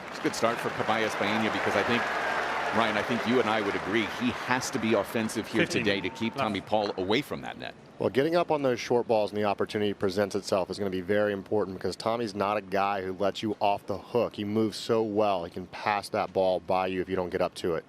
It's a good start for Carballes Baena because I think, Ryan, I think you and I would agree he has to be offensive here today to keep Tommy Paul away from that net. Well, getting up on those short balls and the opportunity presents itself is going to be very important because Tommy's not a guy who lets you off the hook. He moves so well. He can pass that ball by you if you don't get up to it.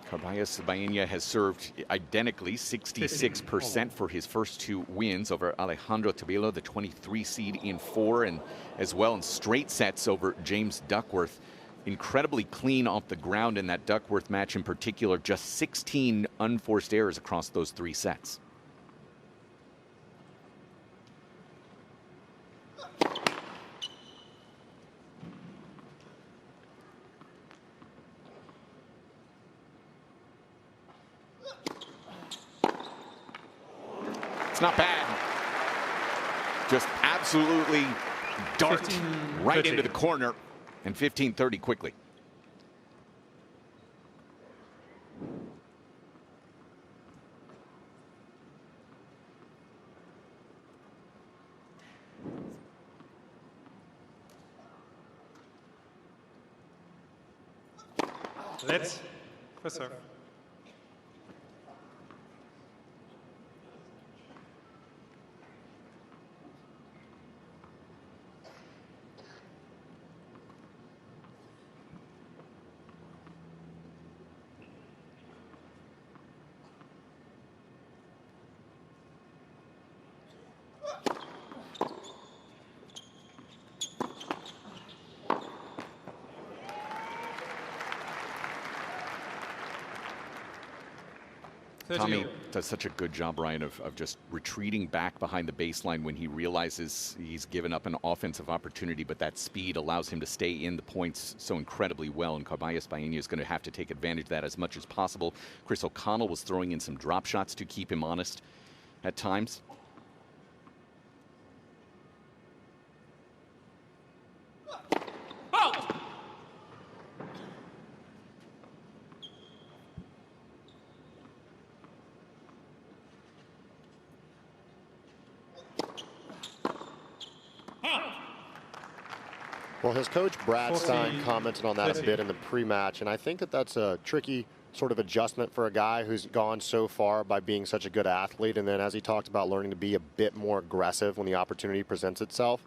Carballes Baena has served identically 66% for his first 2 wins over Alejandro Tabilo, the 23 seed in 4, and as well in straight sets over James Duckworth. Incredibly clean off the ground in that Duckworth match in particular, just 16 unforced errors across those 3 sets. It's not bad. Just absolutely dart right into the corner, and 15-30 quickly. Let's serve. Tommy does such a good job, Ryan, of just retreating back behind the baseline when he realizes he's given up an offensive opportunity, but that speed allows him to stay in the points so incredibly well, and Carballes Baena is going to have to take advantage of that as much as possible. Chris O'Connell was throwing in some drop shots to keep him honest at times. Well, his coach, Brad Stein, commented on that a bit in the pre-match, and I think that that's a tricky sort of adjustment for a guy who's gone so far by being such a good athlete, and then as he talked about learning to be a bit more aggressive when the opportunity presents itself.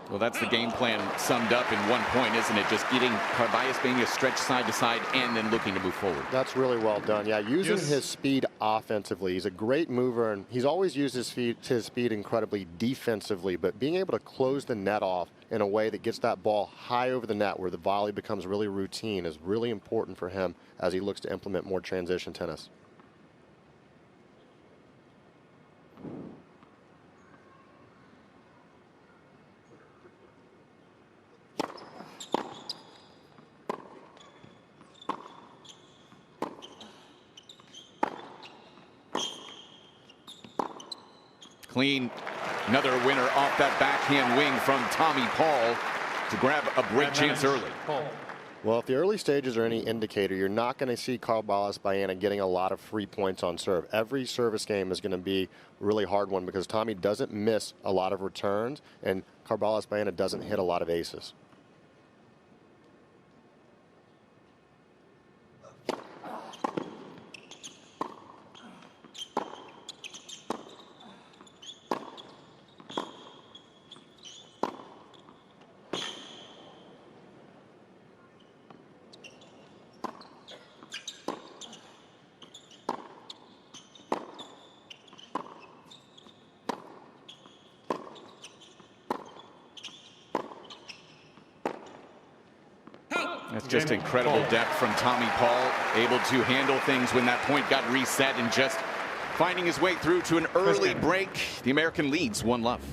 Well, that's the game plan summed up in one point, isn't it? Just getting Carballes Baena stretched side to side and then looking to move forward. That's really well done. Yeah, using his speed offensively. He's a great mover, and he's always used his speed incredibly defensively, but being able to close the net off in a way that gets that ball high over the net where the volley becomes really routine is really important for him as he looks to implement more transition tennis. Clean, another winner off that backhand wing from Tommy Paul to grab a break chance early. Well, if the early stages are any indicator, you're not going to see Carballes Baena getting a lot of free points on serve. Every service game is going to be a really hard one because Tommy doesn't miss a lot of returns and Carballes Baena doesn't hit a lot of aces. That's just Game incredible ball. depth from Tommy Paul, able to handle things when that point got reset and just finding his way through to an early game. break. The American leads 1-love.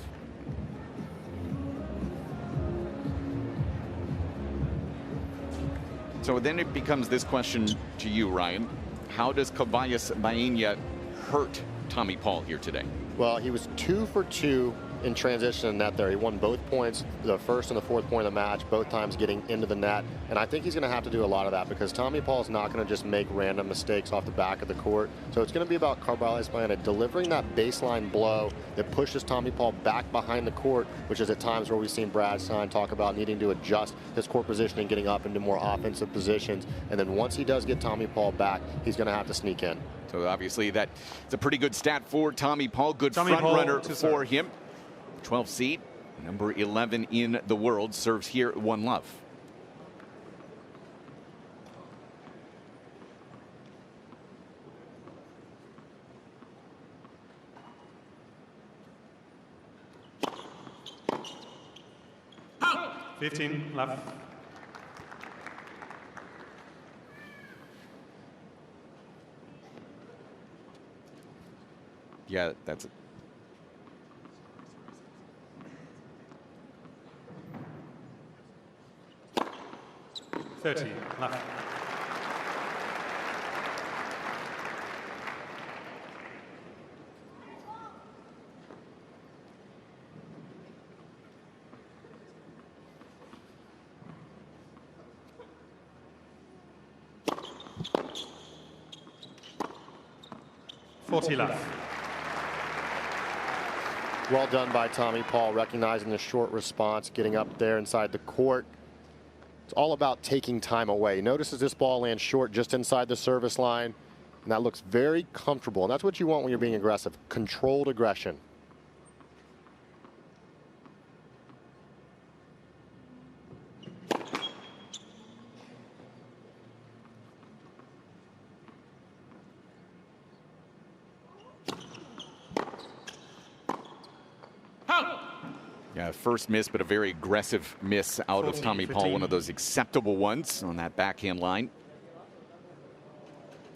So then it becomes this question to you, Ryan. How does Carballes Baena hurt Tommy Paul here today? Well, he was 2 for 2 in transition in net there. He won both points, the first and the fourth point of the match, both times getting into the net. And I think he's going to have to do a lot of that because Tommy Paul's not going to just make random mistakes off the back of the court. So it's going to be about Carballes Baena delivering that baseline blow that pushes Tommy Paul back behind the court, which is at times where we've seen Brad Stein talk about needing to adjust his court positioning, getting up into more offensive positions. And then once he does get Tommy Paul back, he's going to have to sneak in. So obviously that's a pretty good stat for Tommy Paul. Good Tommy front Paul runner to for serve. him. 12 seed, number 11 in the world, serves here at 1-love. Oh. 15 left. Yeah, that's it. Left. Left. Well done by Tommy Paul, recognizing the short response, getting up there inside the court. It's all about taking time away. Notice as this ball lands short just inside the service line, and that looks very comfortable. And that's what you want when you're being aggressive, controlled aggression. Yeah, first miss, but a very aggressive miss out of 14, Tommy Paul. 15. One of those acceptable ones on that backhand line.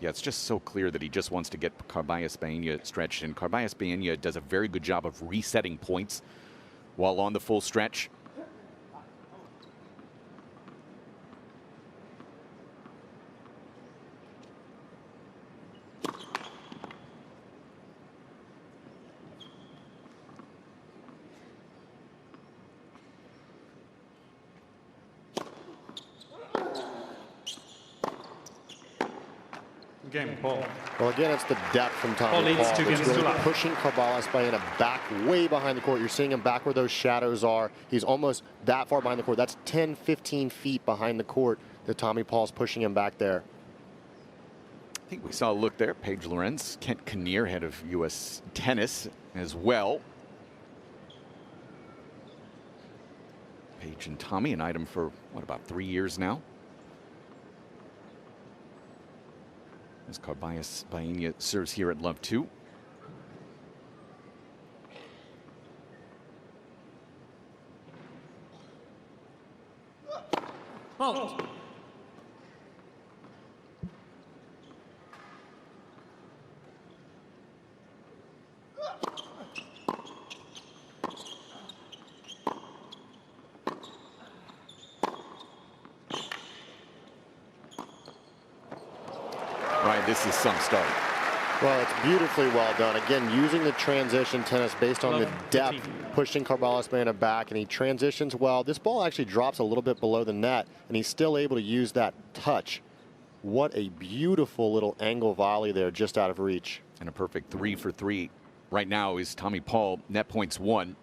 Yeah, it's just so clear that he just wants to get Carballes Baena stretched. And Carballes Baena does a very good job of resetting points while on the full stretch. Game Paul. Well, again, it's the depth from Tommy Paul leads Paul 2 that's games to really love. pushing Carballes Baena back way behind the court. You're seeing him back where those shadows are. He's almost that far behind the court. That's 10, 15 feet behind the court that Tommy Paul's pushing him back there. I think we saw a look there. Paige Lorenz, Kent Kinnear, head of U.S. tennis as well. Paige and Tommy, an item for, what, about 3 years now? As Carballes Baena serves here at love 2. Oh. Right, this is some start. Well, it's beautifully well done. Again, using the transition tennis based on the 11, depth, 15. pushing Carballes Baena back, and he transitions well. This ball actually drops a little bit below the net, and he's still able to use that touch. What a beautiful little angle volley there, just out of reach. And a perfect 3 for 3 right now is Tommy Paul. Net points 1.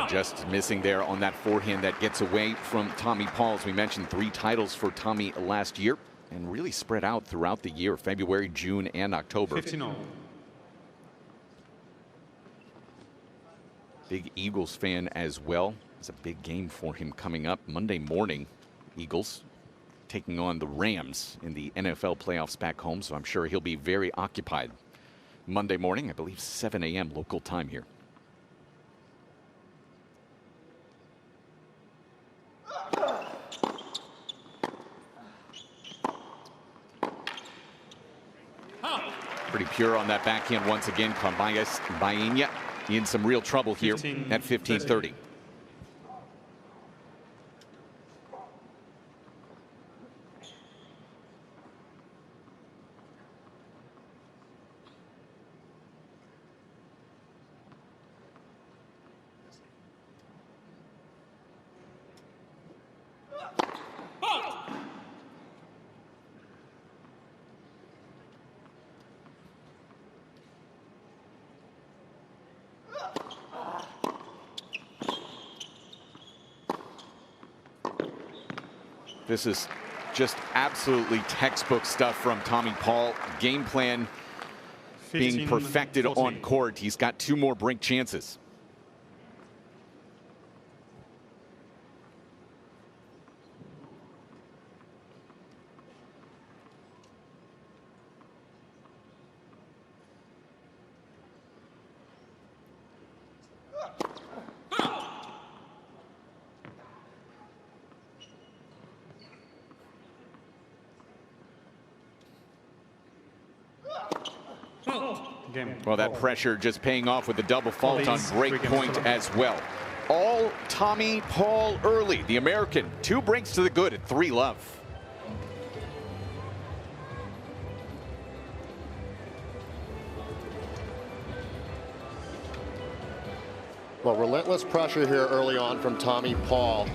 Just missing there on that forehand that gets away from Tommy Paul. As we mentioned, 3 titles for Tommy last year. and really spread out throughout the year, February, June, and October. 15-all. Big Eagles fan as well. It's a big game for him coming up Monday morning. Eagles taking on the Rams in the NFL playoffs back home, so I'm sure he'll be very occupied Monday morning, I believe 7 a.m. local time here. Pretty pure on that backhand once again. Carballes Baena in some real trouble here at 15-30. This is just absolutely textbook stuff from Tommy Paul. Game plan being perfected on court. He's got 2 more break chances. Well, that pressure just paying off with a double fault on break point as well. All Tommy Paul early, the American. 2 breaks to the good at 3-love. Well, relentless pressure here early on from Tommy Paul.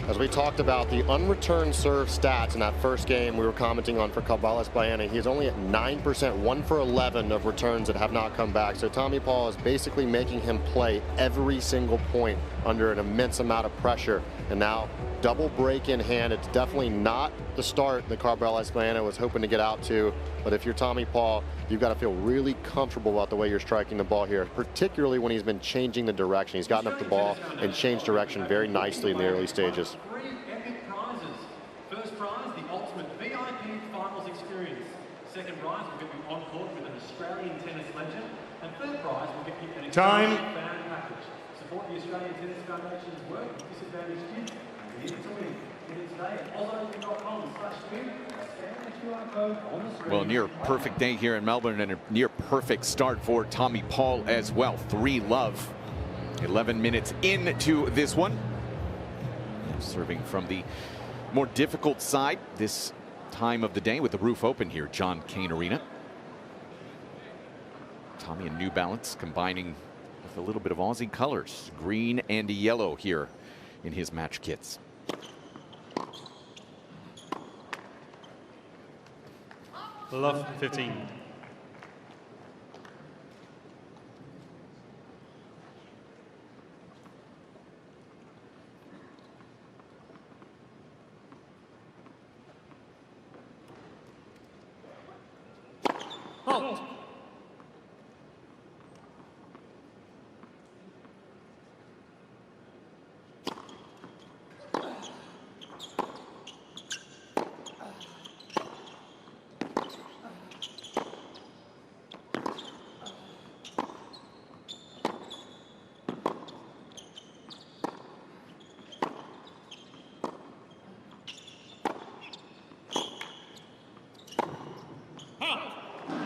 As we talked about the unreturned serve stats in that first game we were commenting on for Carballes Baena, he's only at 9%, 1 for 11 of returns that have not come back. So Tommy Paul is basically making him play every single point under an immense amount of pressure. And now double break in hand. It's definitely not the start that Carballes Baena was hoping to get out to. But if you're Tommy Paul, you've got to feel really comfortable about the way you're striking the ball here, particularly when he's been changing the direction. He's gotten up the ball and changed direction very nicely in the early stages. 3 epic prizes. First prize, the ultimate VIP finals experience. Second prize will get you on court with an Australian tennis legend. And third prize will get you an Time. fan package. Support the Australian Tennis Foundation's work with disadvantaged kids. And here to win. Visit today at ozopen.com/win. Well, near perfect day here in Melbourne and a near perfect start for Tommy Paul as well. 3-love. 11 minutes into this one. Serving from the more difficult side this time of the day with the roof open here, Cain Arena. Tommy in New Balance combining with a little bit of Aussie colors, green and yellow here in his match kits. Love 15. Halt.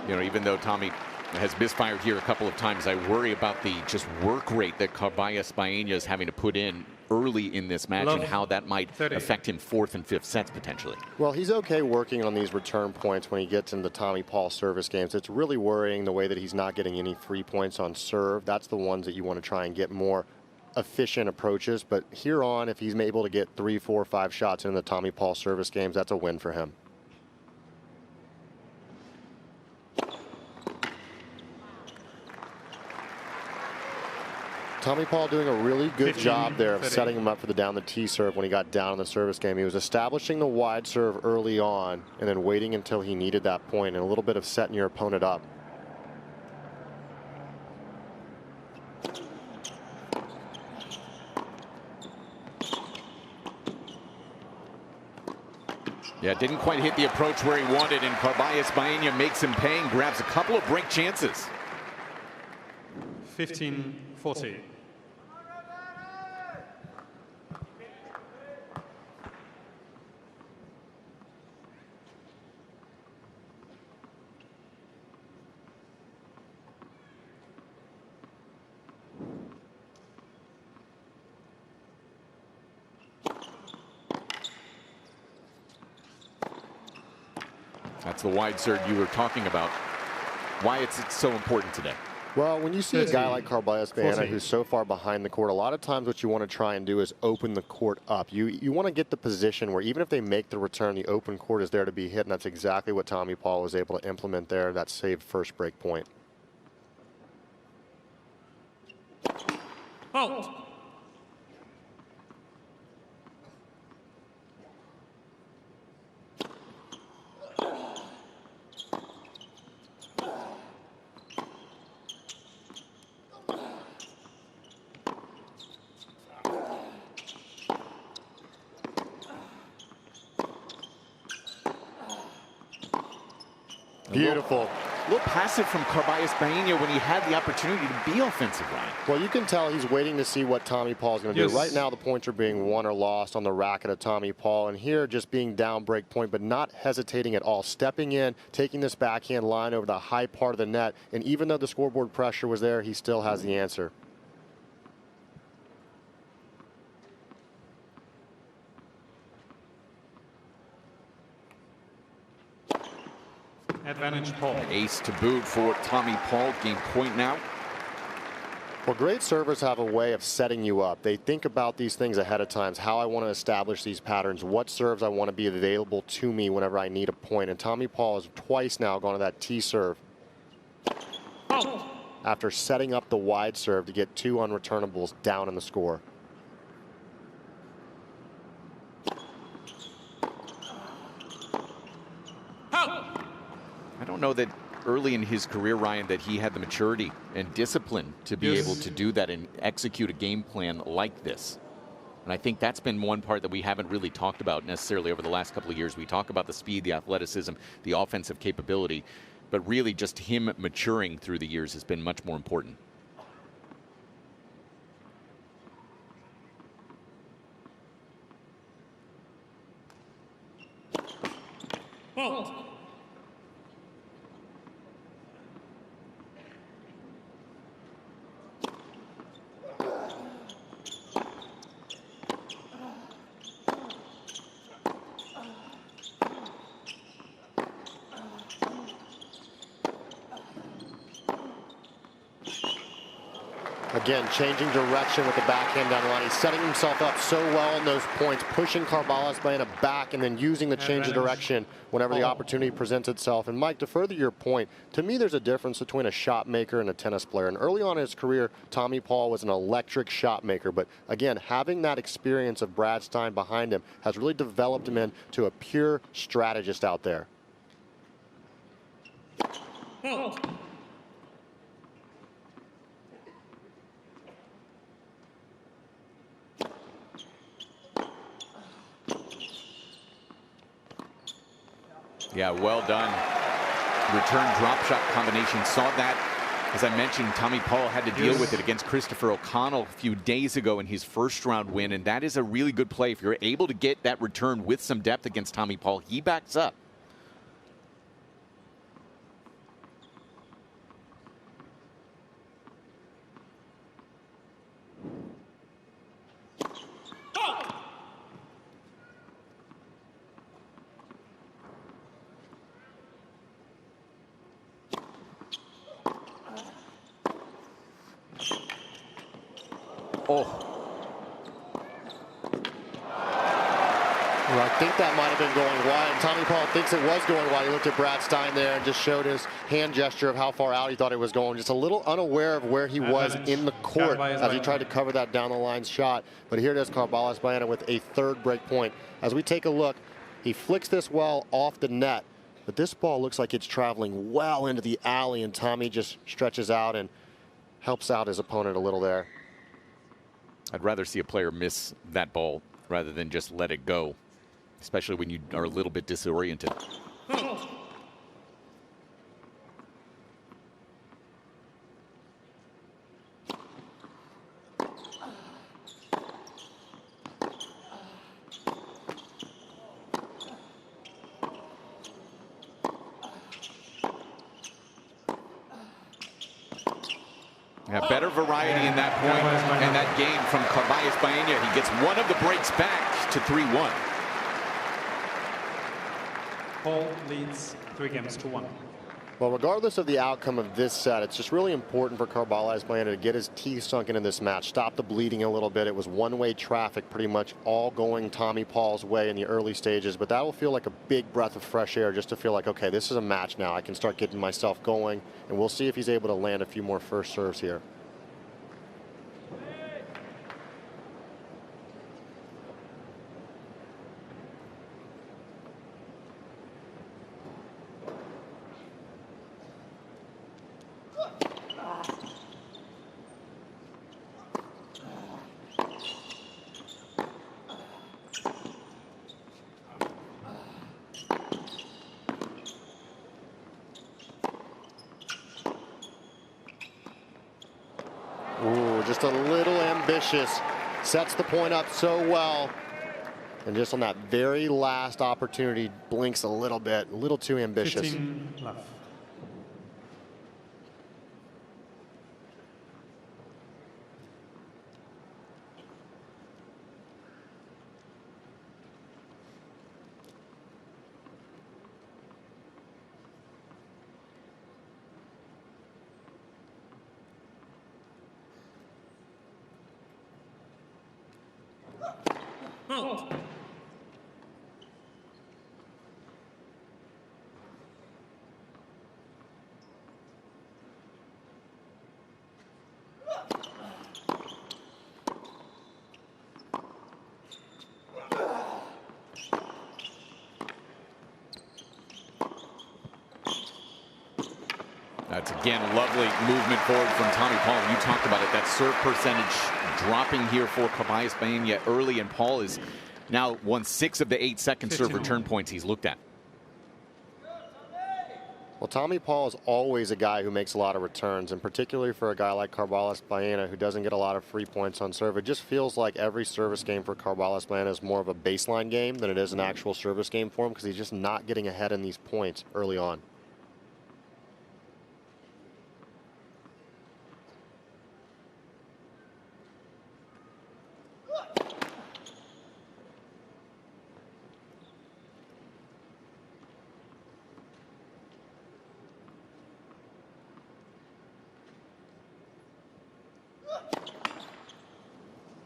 You know, even though Tommy has misfired here a couple of times, I worry about the just work rate that Carballes Baena is having to put in early in this match and how that might affect him 4th and 5th sets potentially. Well, he's okay working on these return points when he gets into Tommy Paul service games. It's really worrying the way that he's not getting any free points on serve. That's the ones that you want to try and get more efficient approaches. But here on, if he's able to get 3, 4, 5 shots in the Tommy Paul service games, that's a win for him. Tommy Paul doing a really good 15, job there of 30. setting him up for the down the tee serve when he got down in the service game. He was establishing the wide serve early on and then waiting until he needed that point, and a little bit of setting your opponent up. Yeah, didn't quite hit the approach where he wanted, and Carballes Baena makes him pay and grabs a couple of break chances. 15-40. That's the wide serve you were talking about. Why it's so important today. Well, when you see a guy like Carballes Baena 14. who's so far behind the court, a lot of times what you want to try and do is open the court up. You want to get the position where even if they make the return, the open court is there to be hit, and that's exactly what Tommy Paul was able to implement there, that saved first break point. Out. Beautiful. A little passive from Carballes Baena when he had the opportunity to be offensive, Ryan. Well, you can tell he's waiting to see what Tommy Paul's going to do. Yes. Right now, the points are being won or lost on the racket of Tommy Paul, and here just being down break point, but not hesitating at all. Stepping in, taking this backhand line over the high part of the net, and even though the scoreboard pressure was there, he still has the answer. Advantage Paul. Ace to boot for Tommy Paul. Game point now. Well, great servers have a way of setting you up. They think about these things ahead of time, how I want to establish these patterns, what serves I want to be available to me whenever I need a point. And Tommy Paul has twice now gone to that tee serve after setting up the wide serve to get two unreturnables down in the score. I don't know that early in his career, Ryan, that he had the maturity and discipline to be able to do that and execute a game plan like this. And I think that's been one part that we haven't really talked about necessarily over the last couple of years. We talk about the speed, the athleticism, the offensive capability, but really just him maturing through the years has been much more important. Again, changing direction with the backhand down the line. He's setting himself up so well in those points, pushing Carballes Baena back and then using the change of direction whenever the opportunity presents itself. And Mike, to further your point, to me there's a difference between a shot maker and a tennis player. And early on in his career, Tommy Paul was an electric shot maker. But again, having that experience of Brad Stein behind him has really developed him into a pure strategist out there. Yeah, well done. Return drop shot combination. Saw that, as I mentioned, Tommy Paul had to deal with it against Christopher O'Connell a few days ago in his first round win, and that is a really good play. If you're able to get that return with some depth against Tommy Paul, he backs up. Right think that might have been going wide. And Tommy Paul thinks it was going wide. He looked at Brad Stein there and just showed his hand gesture of how far out he thought it was going. Just a little unaware of where he was in the court as he tried to cover that down the line shot. But here it is, Carballes Baena with a third break point. As we take a look, he flicks this well off the net. But this ball looks like it's traveling well into the alley, and Tommy just stretches out and helps out his opponent a little there. I'd rather see a player miss that ball rather than just let it go, especially when you are a little bit disoriented. Yeah, better variety in that point, and that game from Carballes Baena. He gets one of the breaks back to 3-1. Paul leads 3 games to 1. Well, regardless of the outcome of this set, it's just really important for Carballes Baena to get his teeth sunk in this match, stop the bleeding a little bit. It was one-way traffic pretty much all going Tommy Paul's way in the early stages, but that will feel like a big breath of fresh air just to feel like, okay, this is a match now. I can start getting myself going, and we'll see if he's able to land a few more first serves here. Ooh, just a little ambitious. Sets the point up so well. And just on that very last opportunity, blinks a little bit, a little too ambitious. 15 left. That's again lovely movement forward from Tommy Paul. You talked about it, that serve percentage dropping here for Carballes Baena early, and Paul is now won 6 of the 8 second serve return points he's looked at. Well, Tommy Paul is always a guy who makes a lot of returns, and particularly for a guy like Carballes Baena who doesn't get a lot of free points on serve. It just feels like every service game for Carballes Baena is more of a baseline game than it is an actual service game for him, because he's just not getting ahead in these points early on.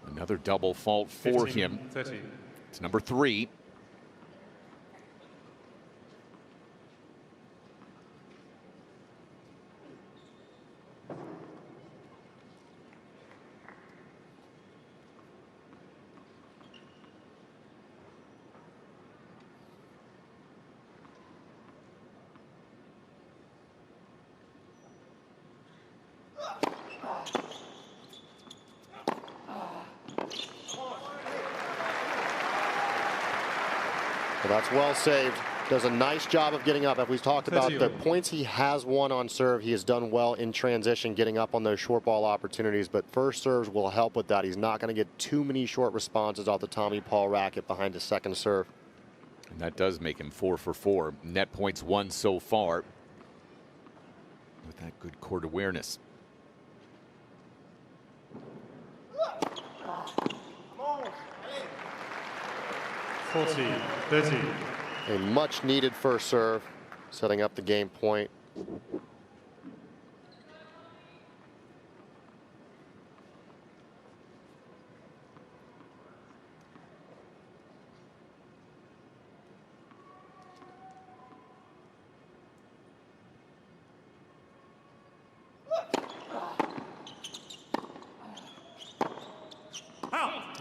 Another double fault for 15, him. 30. It's number 3. Well, that's well saved. Does a nice job of getting up. As we've talked about the points he has won on serve, he has done well in transition, getting up on those short ball opportunities, but first serves will help with that. He's not going to get too many short responses off the Tommy Paul racket behind his second serve. And that does make him 4 for 4. Net points won so far with that good court awareness. 40, 30. A much needed first serve, setting up the game point.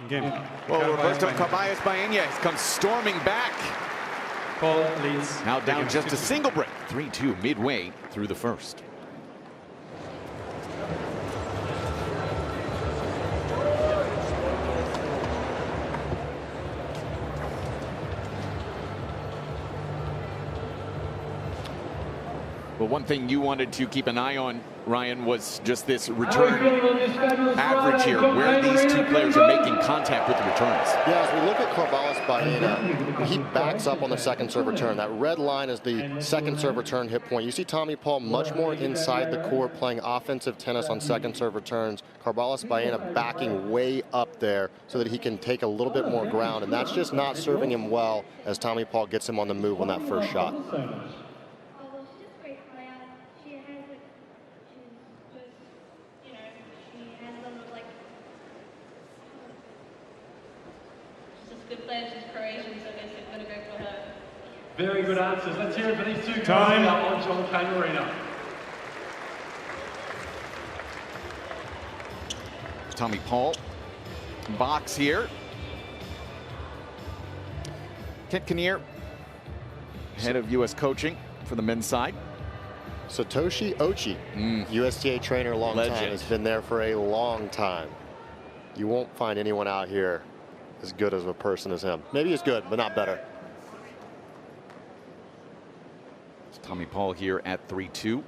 Game. Well, Roberto Carballes Baena has come storming back. Paul leads. Now down games just to a single break. 3-2 midway through the first. Well, one thing you wanted to keep an eye on, Ryan, was just this return average here, where these two players are making contact with the returns. Yeah, as we look at Carballes Baena, he backs up on the second serve return. That red line is the second serve return hit point. You see Tommy Paul much more inside the court playing offensive tennis on second serve returns. Carballes Baena backing way up there so that he can take a little bit more ground, and that's just not serving him well as Tommy Paul gets him on the move on that first shot. Good player, she's Croatian, so I guess it's going to go for her. Very good answers. Let's hear it for these two guys Time. now on Cain Arena. Tommy Paul, box here. Kent Kinnear, head of U.S. coaching for the men's side. Satoshi Ochi, USTA trainer, a long time, Legend. has been there for a long time. You won't find anyone out here as good as a person as him. Maybe he's good, but not better. It's Tommy Paul here at 3-2.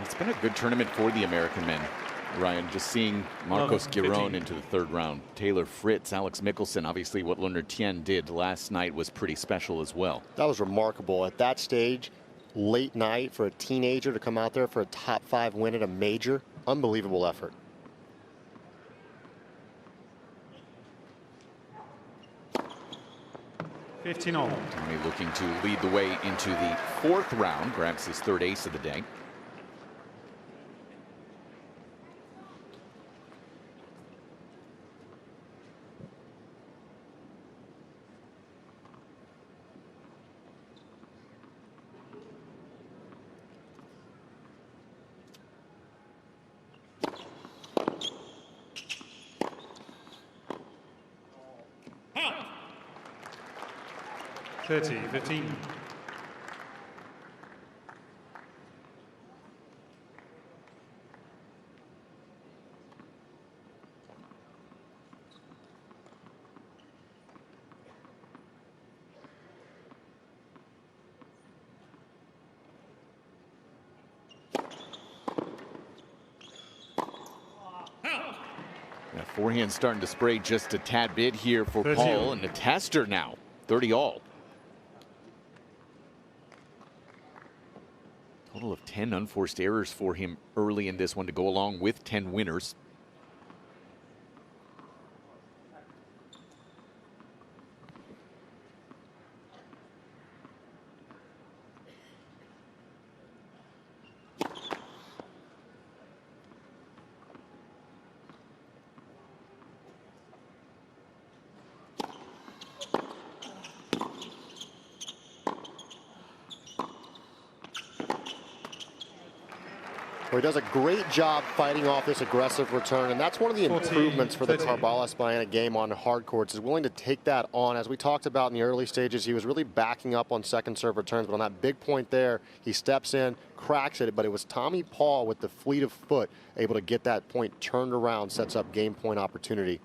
It's been a good tournament for the American men, Ryan. Just seeing Marcos Giron into the third round. Taylor Fritz, Alex Mickelson. Obviously what Leonard Tien did last night was pretty special as well. That was remarkable. At that stage, late night, for a teenager to come out there for a top 5 win at a major, unbelievable effort. $15. Tommy looking to lead the way into the fourth round. Grabs his third ace of the day. $15. That forehand starting to spray just a tad bit here for 30. Paul, and the tester now 30 all. Total of 10 unforced errors for him early in this one to go along with 10 winners. Well, he does a great job fighting off this aggressive return, and that's one of the 14, improvements for the 13. Carballes Baena game on hard courts, is willing to take that on. As we talked about in the early stages, he was really backing up on second serve returns, but on that big point there, he steps in, cracks it, but it was Tommy Paul with the fleet of foot able to get that point turned around, sets up game point opportunity.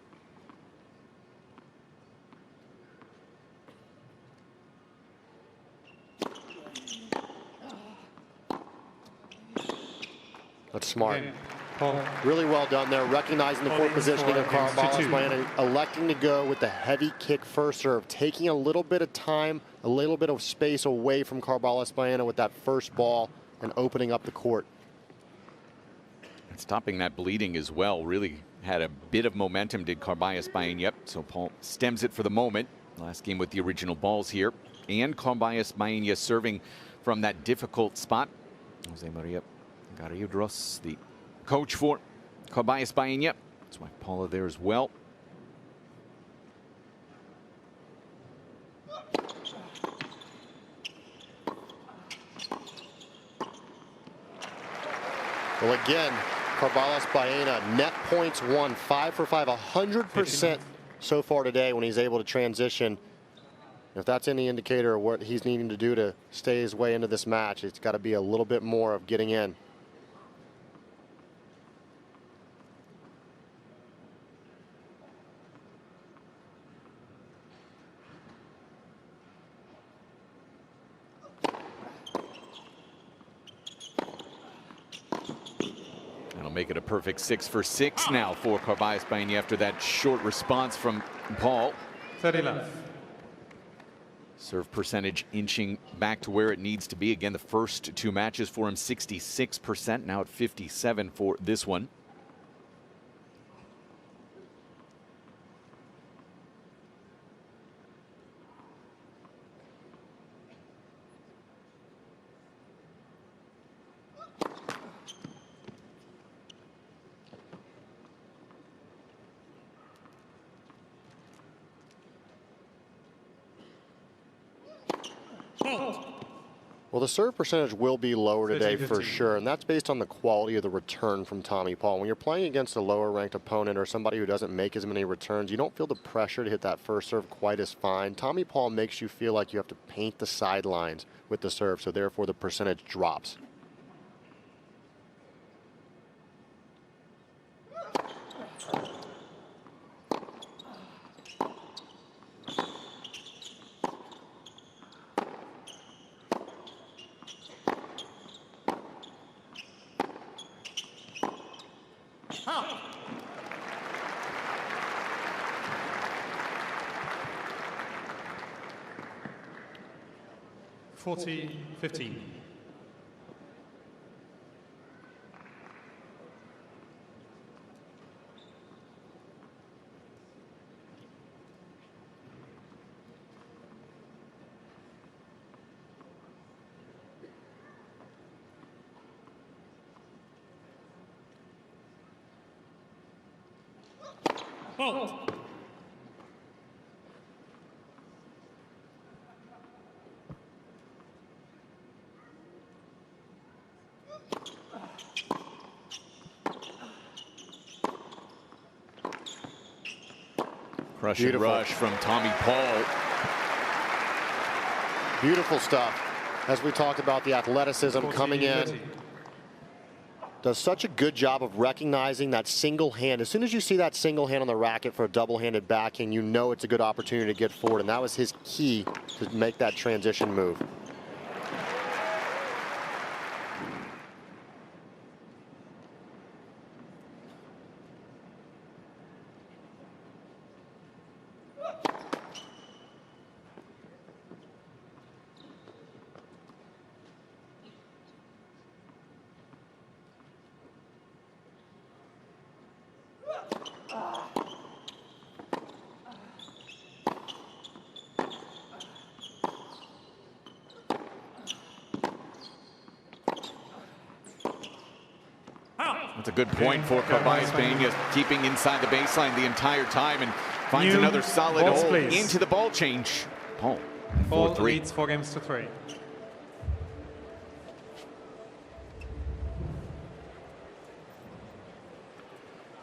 That's smart. Game. Paul. Really well done there, recognizing the court Paul positioning of leads 4 games to Carballes 2. Baena, electing to go with the heavy kick first serve, taking a little bit of time, a little bit of space away from Carballes Baena with that first ball and opening up the court. And stopping that bleeding as well. Really had a bit of momentum, did Carballes Baena. Yep, so Paul stems it for the moment. Last game with the original balls here. And Carballes Baena serving from that difficult spot. Jose Maria Garriudros, the coach for Carballes Baena. That's why Paula there as well. Well, again, Carballes Baena, net points won, 5 for 5, 100% so far today when he's able to transition. If that's any indicator of what he's needing to do to stay his way into this match, it's got to be a little bit more of getting in. That'll make it a perfect 6 for 6 now for Carballes Baena after that short response from Paul. 30 left. Serve percentage inching back to where it needs to be. Again, the first 2 matches for him, 66%. Now at 57 for this one. Well, the serve percentage will be lower today for sure, and that's based on the quality of the return from Tommy Paul. When you're playing against a lower ranked opponent or somebody who doesn't make as many returns, you don't feel the pressure to hit that first serve quite as fine. Tommy Paul makes you feel like you have to paint the sidelines with the serve, so therefore the percentage drops. Forty 15. Crushing rush from Tommy Paul. Beautiful stuff. As we talked about, the athleticism coming in. Does such a good job of recognizing that single hand. As soon as you see that single hand on the racket for a double-handed backhand, you know it's a good opportunity to get forward, and that was his key to make that transition move. That's a good point for Carballes Baena, keeping inside the baseline the entire time and finds another solid hole into the ball change. Paul, 4-3. Leads 4 games to 3.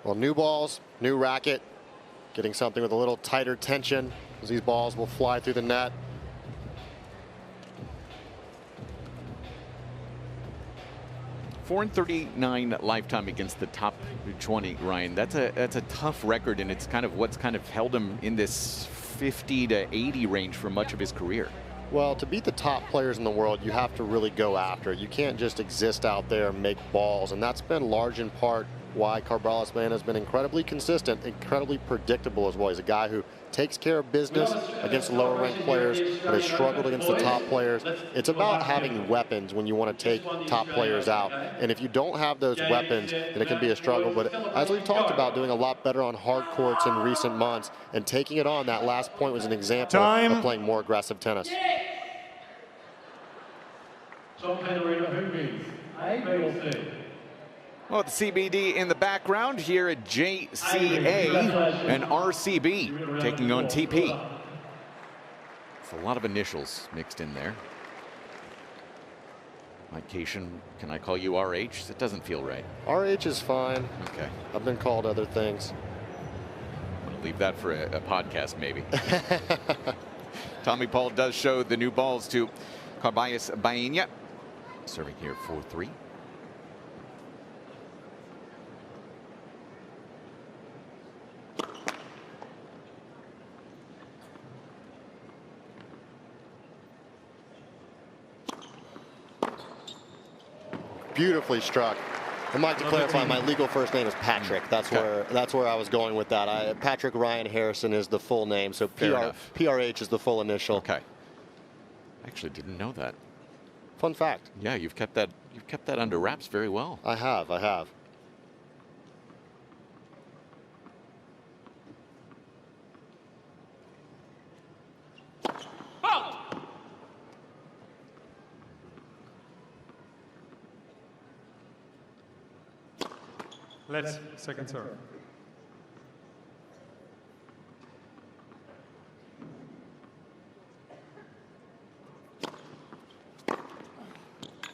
Well, new balls, new racket, getting something with a little tighter tension as these balls will fly through the net. .439 lifetime against the top 20, Ryan. That's a tough record, and it's kind of what's kind of held him in this 50 to 80 range for much of his career. Well, to beat the top players in the world, you have to really go after it. You can't just exist out there and make balls, and that's been large in part why Carballes Baena has been incredibly consistent, incredibly predictable as well. He's a guy who takes care of business against lower ranked players and has struggled against the top players. It's about having weapons when you want to take top players out. And if you don't have those weapons, then it can be a struggle. But as we've talked about, doing a lot better on hard courts in recent months and taking it on, that last point was an example of playing more aggressive tennis. John Arena, who wins? Well, the CBD in the background here at JCA and RCB taking on TP. It's a lot of initials mixed in there. Mike Cain, can I call you RH? It doesn't feel right. RH is fine. Okay. I've been called other things. I'm going to leave that for a podcast, maybe. Tommy Paul does show the new balls to Carballes Baena. Serving here 4-3. Beautifully struck. I'd like to clarify, my legal first name is Patrick. That's where I was going with that. Patrick Ryan Harrison is the full name, so PRH is the full initial. Okay. I actually didn't know that. Fun fact. Yeah, you've kept that under wraps very well. I have. Let's second serve.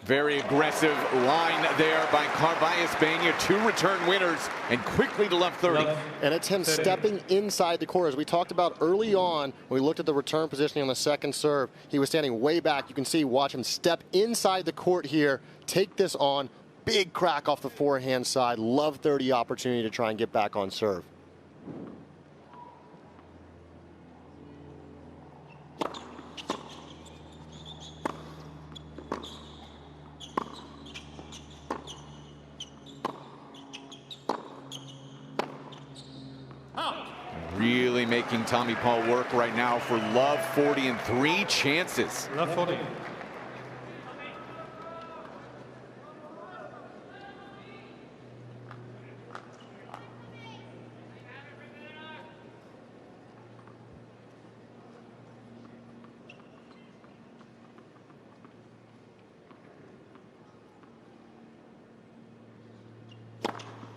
Very aggressive line there by Carballes Baena. 2 return winners and quickly to left 30. And it's him stepping inside the court. As we talked about early on, when we looked at the return positioning on the second serve, he was standing way back. You can see, watch him step inside the court here, take this on. Big crack off the forehand side. Love 30 opportunity to try and get back on serve. Really making Tommy Paul work right now for love 40 and 3 chances. Love 40.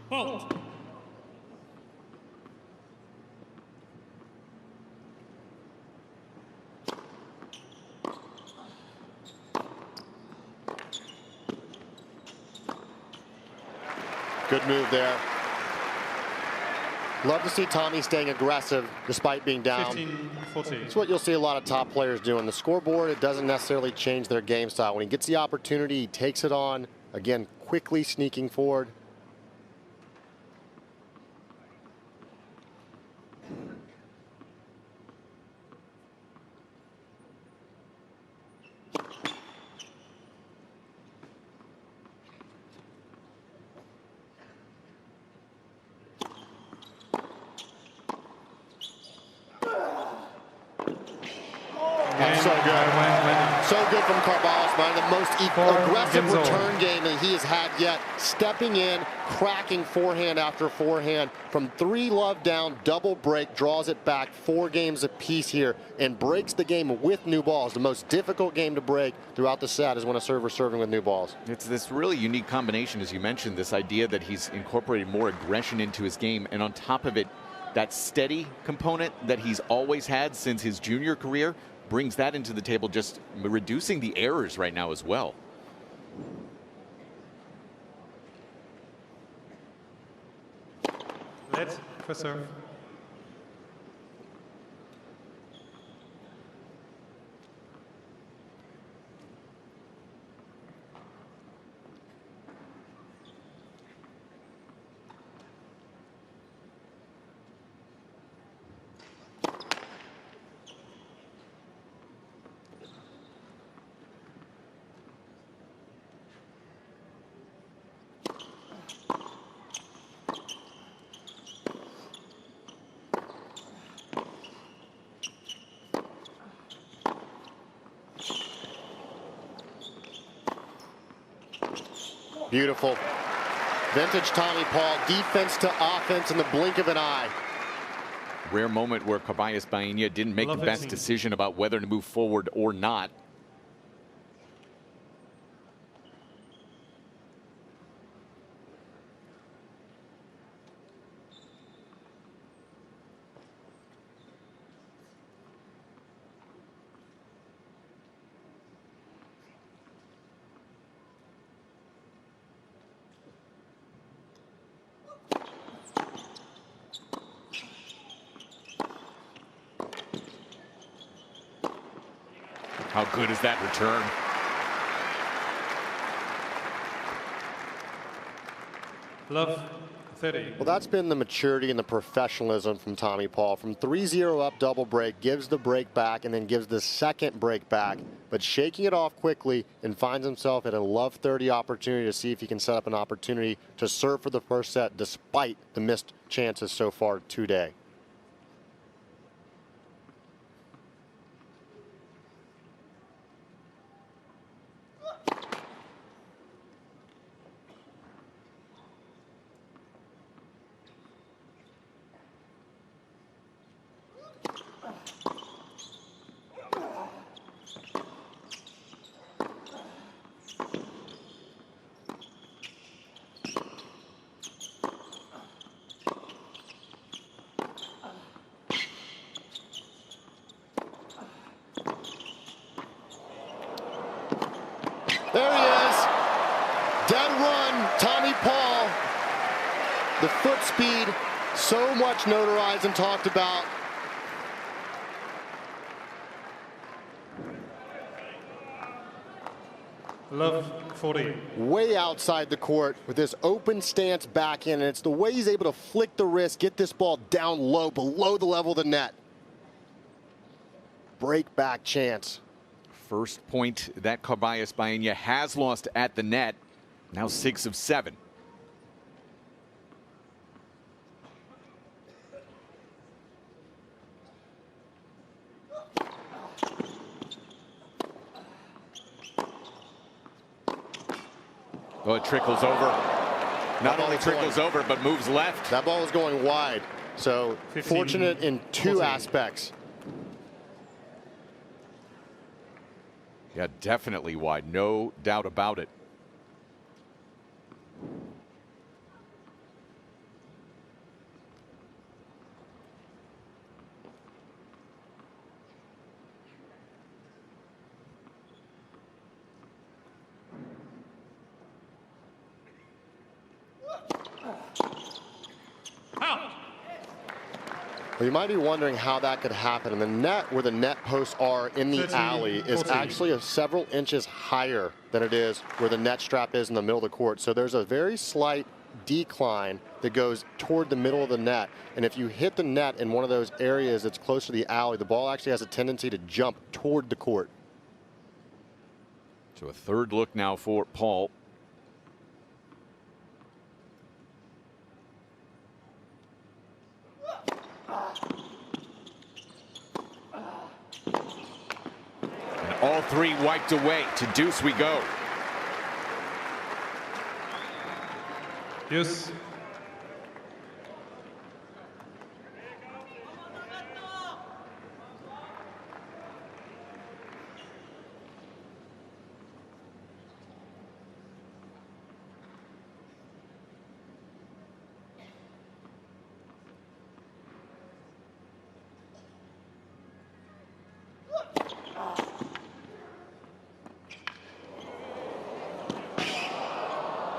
Fault. Good move there. Love to see Tommy staying aggressive despite being down. 15-14. It's what you'll see a lot of top players doing. The scoreboard, it doesn't necessarily change their game style. When he gets the opportunity, he takes it on. Again, quickly sneaking forward. So good. So good from Carballes Baena, the most aggressive return game that he has had yet. Stepping in, cracking forehand after forehand from 3 love down, double break, draws it back 4 games apiece here and breaks the game with new balls. The most difficult game to break throughout the set is when a server's serving with new balls. It's this really unique combination, as you mentioned, this idea that he's incorporated more aggression into his game, and on top of it, that steady component that he's always had since his junior career brings that into the table, just reducing the errors right now as well. Let's first serve. Beautiful. Vintage Tommy Paul, defense to offense in the blink of an eye. Rare moment where Carballes Baena didn't make the best decision about whether to move forward or not. How good is that return? Love, 30. Well, that's been the maturity and the professionalism from Tommy Paul. From 3-0 up double break, gives the break back, and then gives the second break back, but shaking it off quickly and finds himself at a love 30 opportunity to see if he can set up an opportunity to serve for the first set despite the missed chances so far today. There he is. Dead run, Tommy Paul. The foot speed, so much notarized and talked about. Love, 40. Way outside the court with this open stance backhand, and it's the way he's able to flick the wrist, get this ball down low, below the level of the net. Break back chance. First point that Carballes Baena has lost at the net. Now 6 of 7. Oh, it trickles over. Not only trickles over, but moves left. That ball was going wide. So 15, fortunate in two 14. aspects. Yeah, definitely wide. No doubt about it. Well, you might be wondering how that could happen. And the net, where the net posts are in the 13, alley, is 14. actually several inches higher than it is where the net strap is in the middle of the court. So there's a very slight decline that goes toward the middle of the net. And if you hit the net in one of those areas that's close to the alley, the ball actually has a tendency to jump toward the court. So a third look now for Paul. And all three wiped away. To deuce we go. Deuce.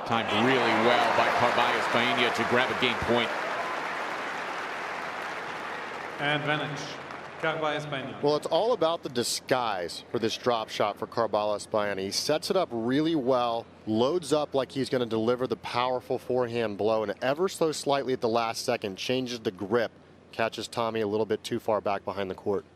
Timed really well by Carballes Baena to grab a game point. Advantage. Carballes Baena. Well, it's all about the disguise for this drop shot for Carballes Baena. He sets it up really well, loads up like he's going to deliver the powerful forehand blow, and ever so slightly at the last second changes the grip, catches Tommy a little bit too far back behind the court.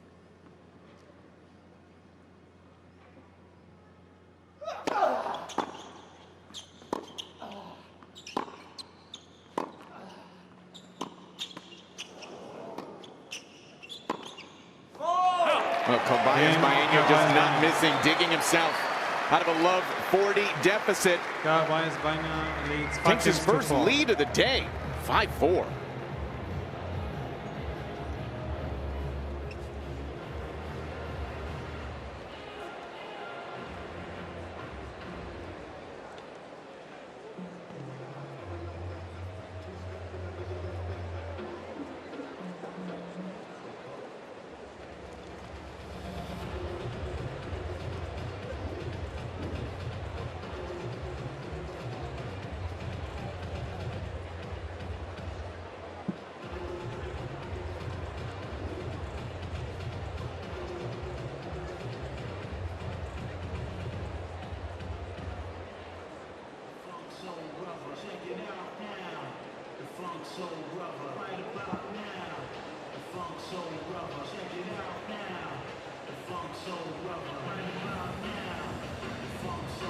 Well, Carballes Baena just not missing, digging himself out of a love 40 deficit. Carballes Baena leads 5 Takes his games to first 4. lead of the day, 5-4.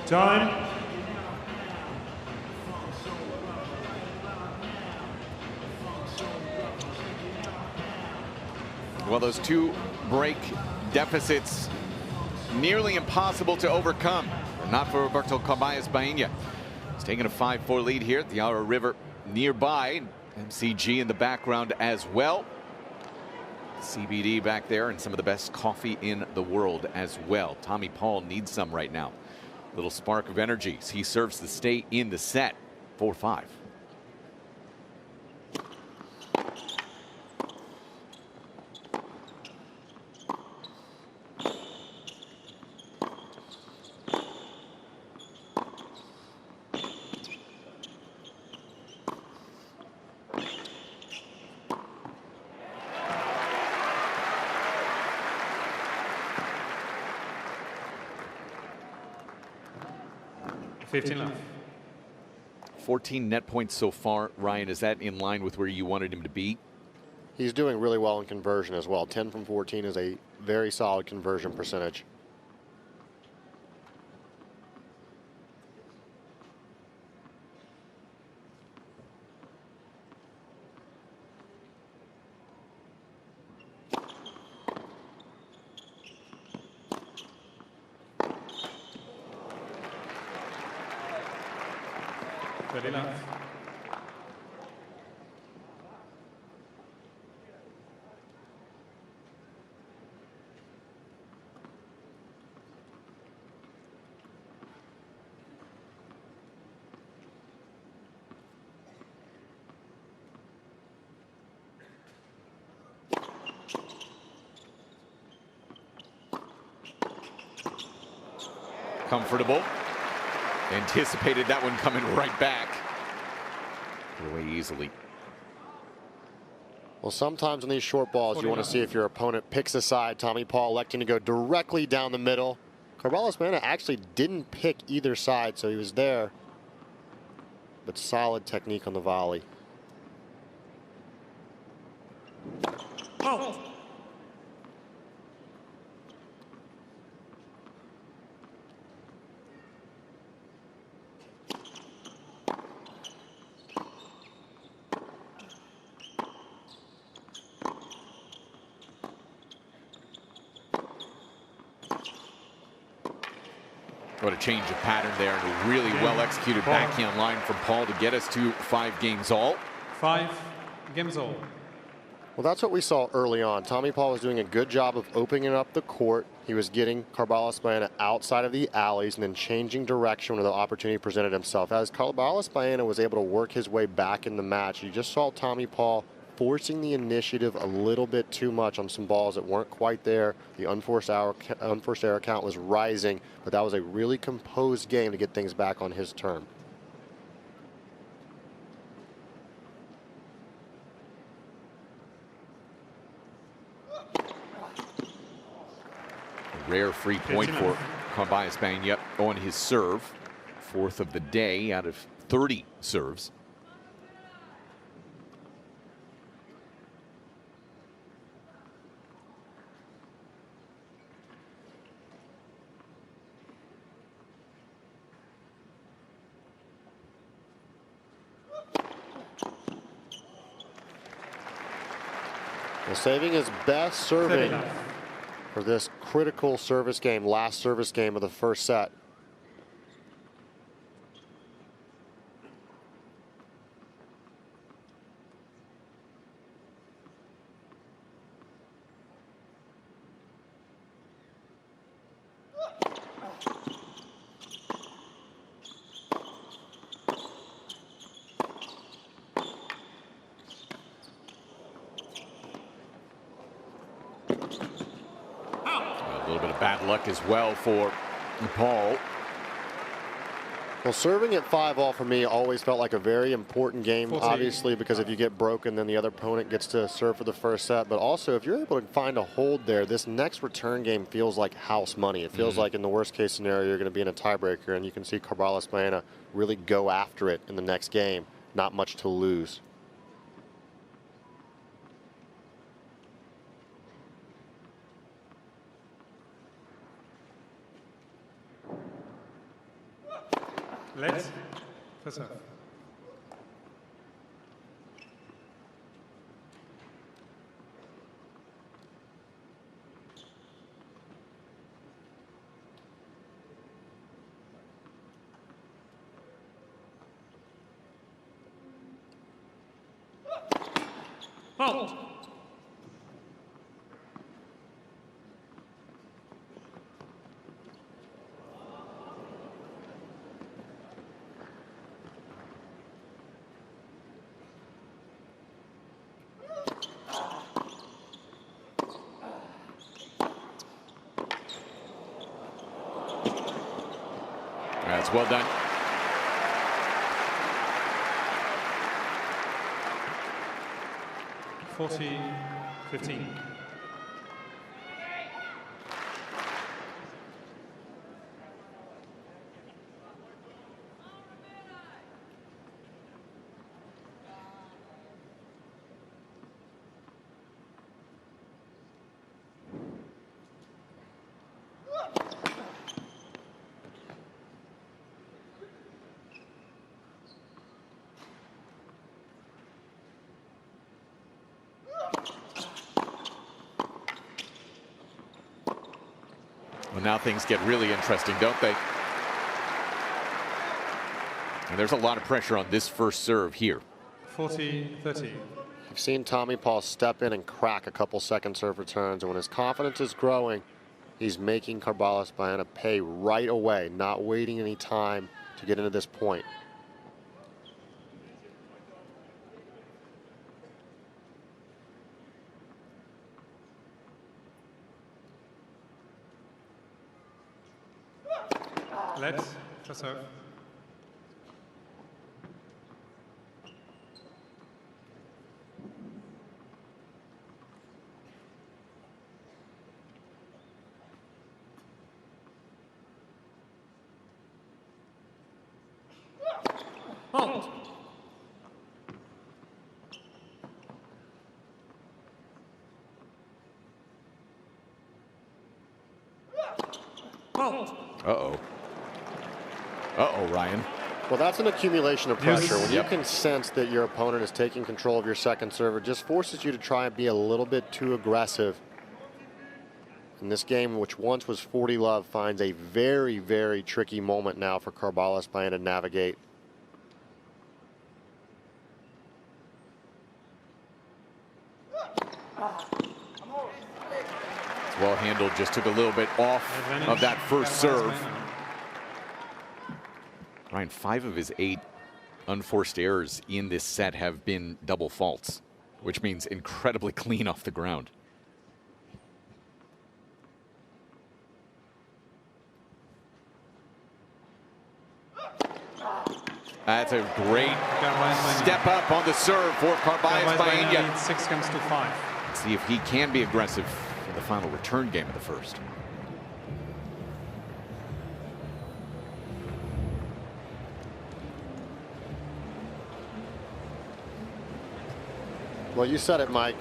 Time. Well, those two break deficits nearly impossible to overcome. Not for Roberto Carballes Baena. He's taking a 5-4 lead here at the Outer River nearby. MCG in the background as well. CBD back there and some of the best coffee in the world as well. Tommy Paul needs some right now. Little spark of energy. He serves to stay in the set. 4-5. Left. 14 net points so far. Ryan, is that in line with where you wanted him to be? He's doing really well in conversion as well. 10 from 14 is a very solid conversion percentage. Enough. Comfortable. Anticipated that one coming right back. Put away easily. Well, sometimes in these short balls, you want to see if your opponent picks a side. Tommy Paul electing to go directly down the middle. Carballes Baena actually didn't pick either side, so he was there. But solid technique on the volley. Oh. What a change of pattern there, and a really well executed backhand line from Paul to get us to 5 games all. 5 games all. Well, that's what we saw early on. Tommy Paul was doing a good job of opening up the court. He was getting Carballes Baena outside of the alleys and then changing direction when the opportunity presented himself. As Carballes Baena was able to work his way back in the match, you just saw Tommy Paul forcing the initiative a little bit too much on some balls that weren't quite there. The unforced error count was rising, but that was a really composed game to get things back on his term. A rare free point for Carballes Baena on his serve. 4th of the day out of 30 serves. Well, saving his best serving for this critical service game, last service game of the first set. A little bit of bad luck as well for Paul. Well, serving at 5-all for me always felt like a very important game, 14. obviously, because if you get broken, then the other opponent gets to serve for the first set. But also, if you're able to find a hold there, this next return game feels like house money. It feels like in the worst case scenario, you're going to be in a tiebreaker, and you can see Carballes Baena really go after it in the next game. Not much to lose. Let. For serve. Fault. That's well done. (40-15). Well, now things get really interesting, don't they? And there's a lot of pressure on this first serve here. 40-30. You've seen Tommy Paul step in and crack a couple second serve returns, and when his confidence is growing, he's making Carballes Baena pay right away, not waiting any time to get into this point. Let. For serve. Fault. Fault. Uh-oh. Uh-oh, Ryan. Well, that's an accumulation of Yes. pressure. When Yep. you can sense that your opponent is taking control of your second serve, it just forces you to try and be a little bit too aggressive. And this game, which once was 40-love, finds a very, very tricky moment now for Carballes Baena to navigate. It's well handled, just took a little bit off of that first serve. Ryan, 5 of his 8 unforced errors in this set have been double faults, which means incredibly clean off the ground. That's a great step up on the serve for Carballes Baena. 6 comes to 5. Let's see if he can be aggressive in the final return game of the first. Well, you said it, Mike.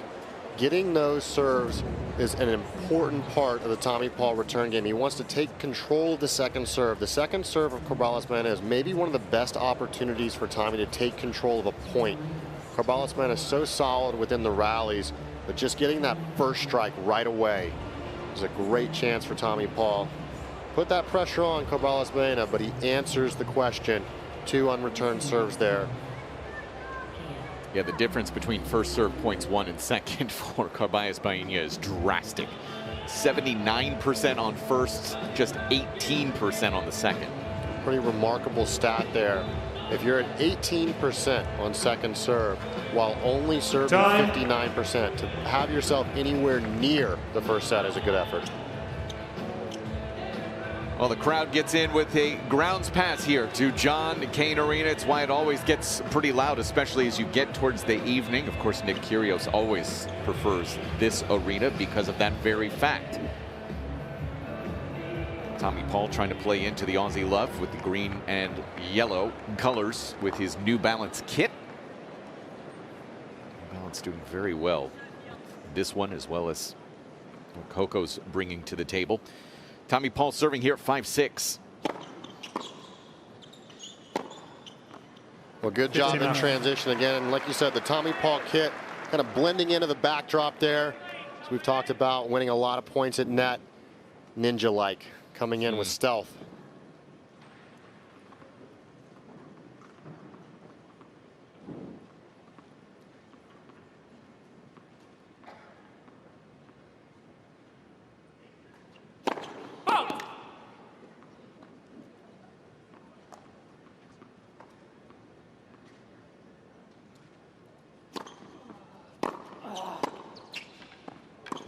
Getting those serves is an important part of the Tommy Paul return game. He wants to take control of the second serve. The second serve of Carballes Baena is maybe one of the best opportunities for Tommy to take control of a point. Carballes Baena is so solid within the rallies, but just getting that first strike right away is a great chance for Tommy Paul. Put that pressure on Carballes Baena, but he answers the question. 2 unreturned serves there. Yeah, the difference between first serve points 1 and second for Carballes Baena is drastic. 79% on first, just 18% on the second. Pretty remarkable stat there. If you're at 18% on second serve while only serving 59%, to have yourself anywhere near the first set is a good effort. Well, the crowd gets in with a grounds pass here to Cain Arena. It's why it always gets pretty loud, especially as you get towards the evening. Of course, Nick Kyrgios always prefers this arena because of that very fact. Tommy Paul trying to play into the Aussie love with the green and yellow colors with his New Balance kit. New Balance doing very well. This one, as well as what Coco's bringing to the table. Tommy Paul serving here at 5-6. Well, good job in transition again. And like you said, the Tommy Paul kit kind of blending into the backdrop there. As we've talked about, winning a lot of points at net, ninja-like, coming in with stealth.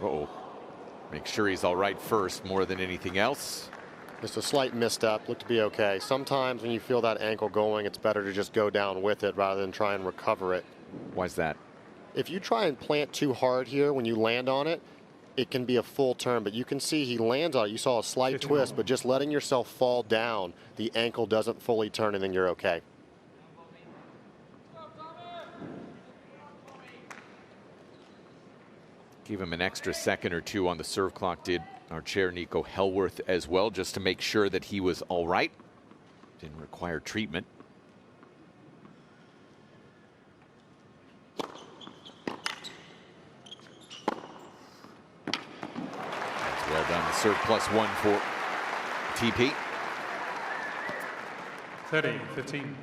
Uh-oh. Make sure he's all right first more than anything else. Just a slight misstep, looked to be okay. Sometimes when you feel that ankle going, it's better to just go down with it rather than try and recover it. Why's that? If you try and plant too hard here when you land on it, it can be a full turn, but you can see he lands on it. You saw a slight twist, but just letting yourself fall down, the ankle doesn't fully turn and then you're okay. Give him an extra second or two on the serve clock, did our chair Nico Hellworth as well, just to make sure that he was all right. Didn't require treatment. That's well done. The serve +1 for TP. 30-15.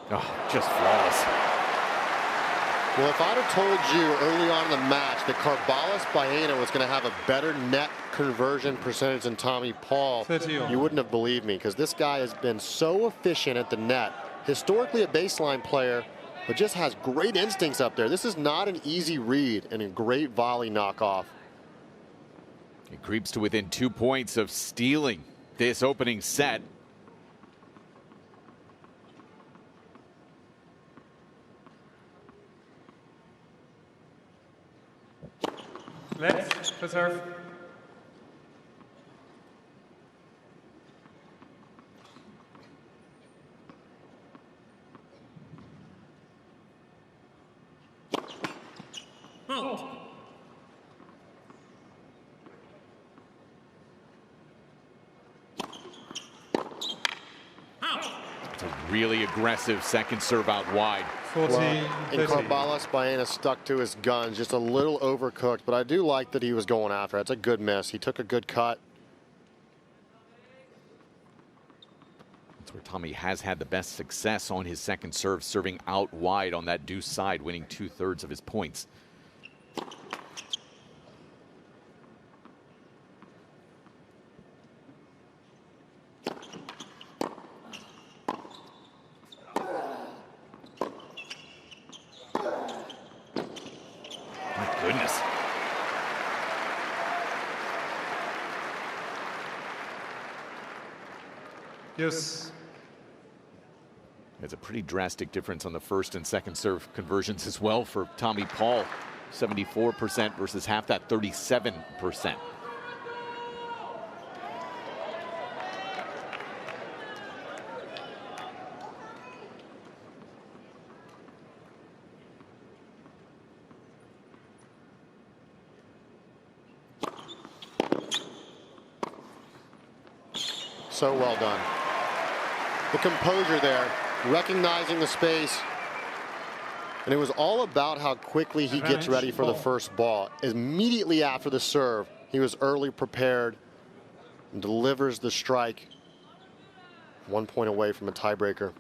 Oh, just flawless. Well, if I'd have told you early on in the match that Carballes Baena was going to have a better net conversion percentage than Tommy Paul, you wouldn't have believed me, because this guy has been so efficient at the net. Historically a baseline player, but just has great instincts up there. This is not an easy read and a great volley knockoff. It creeps to within 2 points of stealing this opening set. Let's reserve. It's a really aggressive second serve out wide. 40, and Carballes Baena stuck to his guns, just a little overcooked, but I do like that he was going after it. It's a good miss. He took a good cut. That's where Tommy has had the best success on his second serve, serving out wide on that deuce side, winning 2/3 of his points. Goodness. Yes. There's a pretty drastic difference on the first and second serve conversions as well for Tommy Paul. 74% versus half that, 37%. So well done. The composure there, recognizing the space. And it was all about how quickly he gets ready for the first ball. Immediately after the serve, he was early prepared and delivers the strike. 1 point away from a tiebreaker.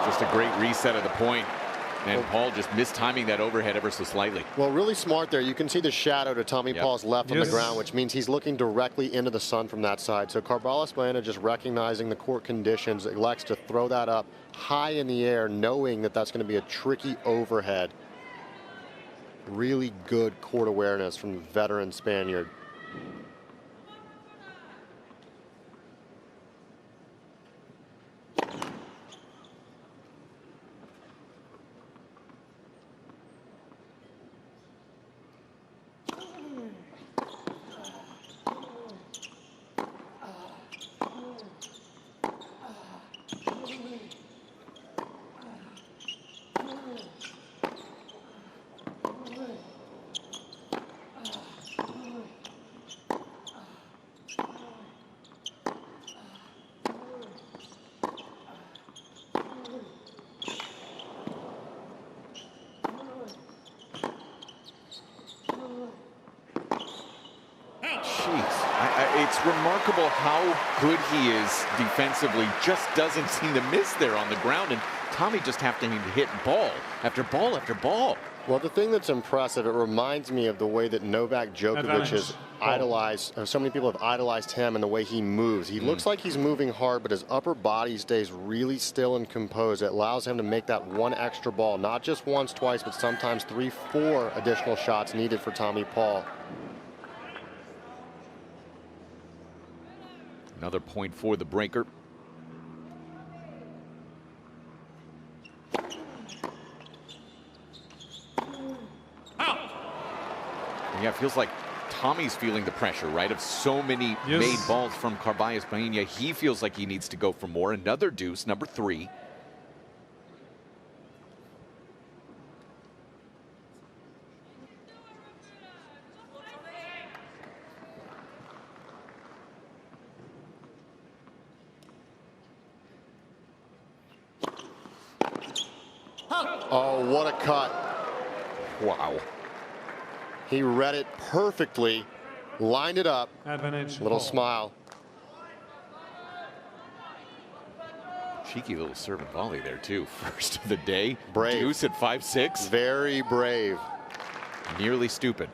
Just a great reset of the point. And Paul just mistiming that overhead ever so slightly. Well, really smart there. You can see the shadow to Tommy Paul's left on the Yes. ground, which means he's looking directly into the sun from that side. So Carballes Baena, just recognizing the court conditions, elects to throw that up high in the air, knowing that that's going to be a tricky overhead. Really good court awareness from the veteran Spaniard. It's remarkable how good he is defensively. Just doesn't seem to miss there on the ground, and Tommy just having to hit ball after ball after ball. Well, the thing that's impressive, it reminds me of the way that Novak Djokovic is idolized. So many people have idolized him and the way he moves. He looks like he's moving hard, but his upper body stays really still and composed. It allows him to make that one extra ball, not just once, twice, but sometimes 3, 4 additional shots needed for Tommy Paul. Another point for the breaker. Yeah, it feels like Tommy's feeling the pressure, right, of so many made balls from Carballes Baena. He feels like he needs to go for more. Another deuce, number 3. Oh, what a cut. Wow. He read it perfectly, lined it up, Advantage. little smile. Cheeky little serve and volley there, too. First of the day. Brave. Deuce at 5-6. Very brave. Nearly stupid.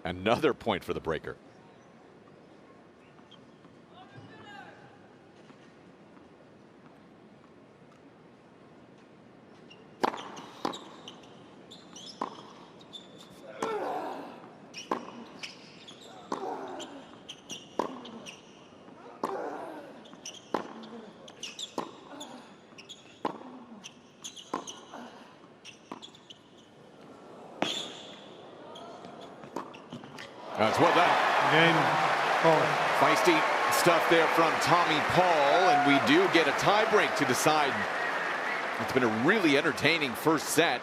Another point for the breaker. That's well done. Game 4. Feisty stuff there from Tommy Paul, and we do get a tiebreak to decide. It's been a really entertaining first set.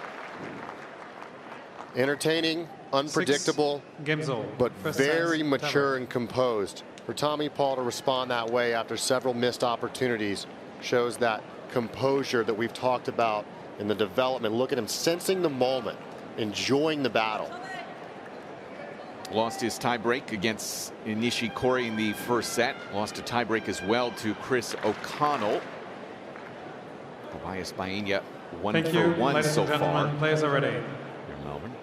Entertaining, unpredictable, Games all. but First very set, mature and composed. For Tommy Paul to respond that way after several missed opportunities shows that composure that we've talked about in the development. Look at him sensing the moment, enjoying the battle. Lost his tiebreak against Nishikori in the first set. Lost a tiebreak as well to Chris O'Connell. Carballes Baena 1 Thank for you, 1 ladies so and gentlemen. far. Players are ready. Here in Melbourne.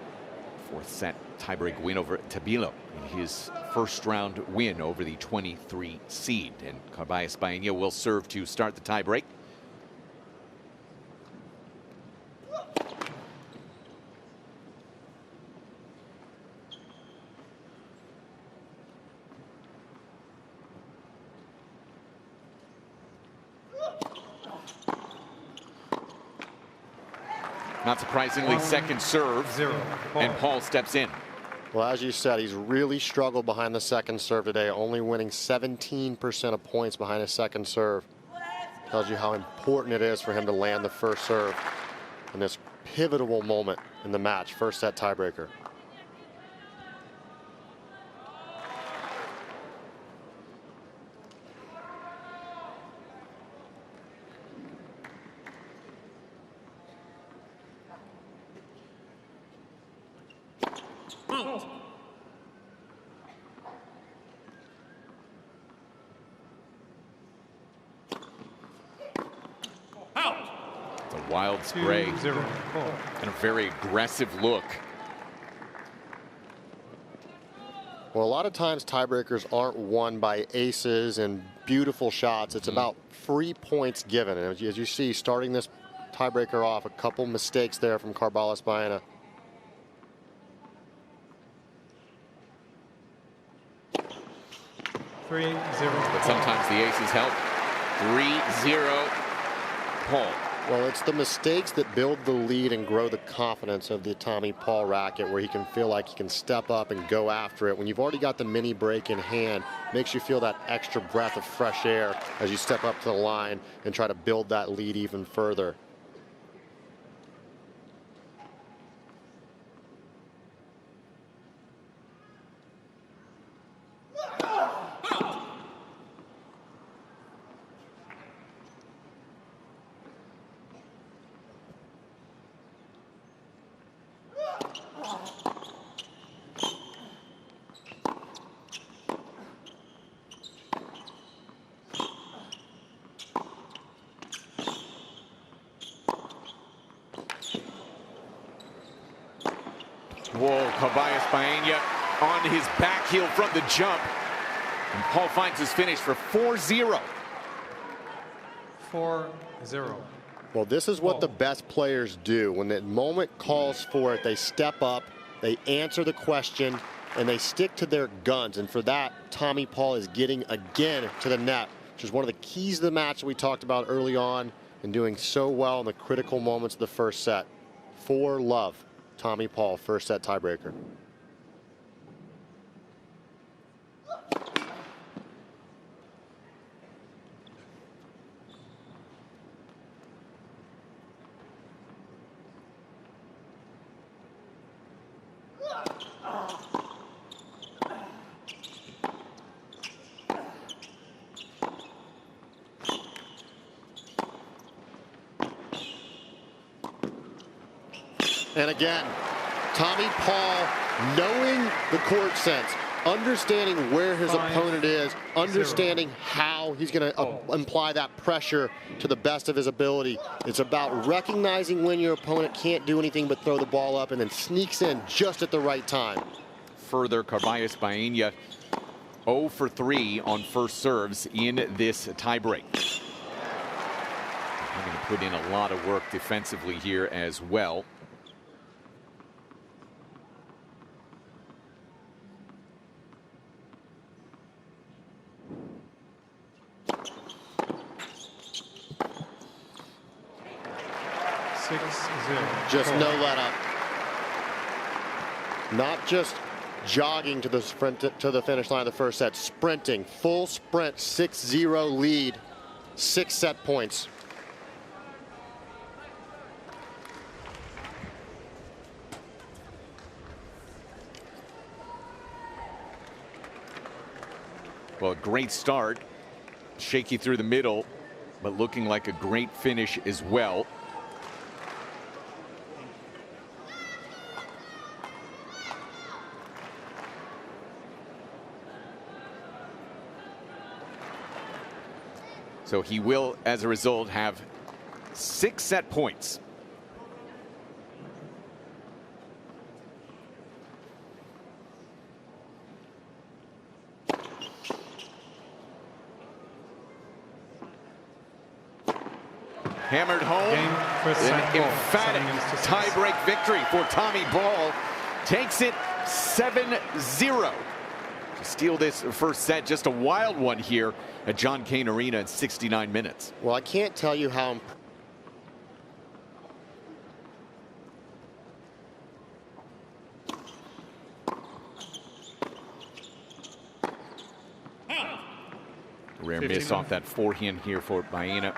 Fourth set tiebreak win over Tabilo in his first round win over the 23 seed. And Carballes Baena will serve to start the tiebreak. Not surprisingly, second serve. 0. And Paul steps in. Well, as you said, he's really struggled behind the second serve today, only winning 17% of points behind his second serve. Tells you how important it is for him to land the first serve in this pivotal moment in the match, first set tiebreaker. Wild spray 2-0. Paul. and a very aggressive look. Well, a lot of times tiebreakers aren't won by aces and beautiful shots. It's about free points given. And as you see, starting this tiebreaker off, a couple mistakes there from Carballes Baena. But sometimes the aces help. 3-0. Paul. Well, it's the mistakes that build the lead and grow the confidence of the Tommy Paul racket, where he can feel like he can step up and go after it. When you've already got the mini break in hand, makes you feel that extra breath of fresh air as you step up to the line and try to build that lead even further. Whoa, Carballes Baena on his back heel from the jump. And Paul finds his finish for 4-0. 4-0. Well, this is what the best players do. When the moment calls for it, they step up, they answer the question, and they stick to their guns. And for that, Tommy Paul is getting again to the net, which is one of the keys to the match that we talked about early on, and doing so well in the critical moments of the first set. 4-love. Tommy Paul, first set tiebreaker. And again, Tommy Paul, knowing the court sense, understanding where his opponent is, understanding how he's going to apply that pressure to the best of his ability. It's about recognizing when your opponent can't do anything but throw the ball up and then sneaks in just at the right time. Further, Carballes Baena 0 for 3 on first serves in this tiebreak. I'm going to put in a lot of work defensively here as well. Just no let up. Not just jogging to the finish line of the first set, sprinting, full sprint, 6-0 lead, 6 set points. Well, great start, shaky through the middle, but looking like a great finish as well. So he will, as a result, have 6 set points. Hammered home. An emphatic tie-break victory for Tommy Paul. Takes it 7-0. To steal this first set, just a wild one here at Cain Arena in 69 minutes. Well, I can't tell you how rare miss off that forehand here for Baena.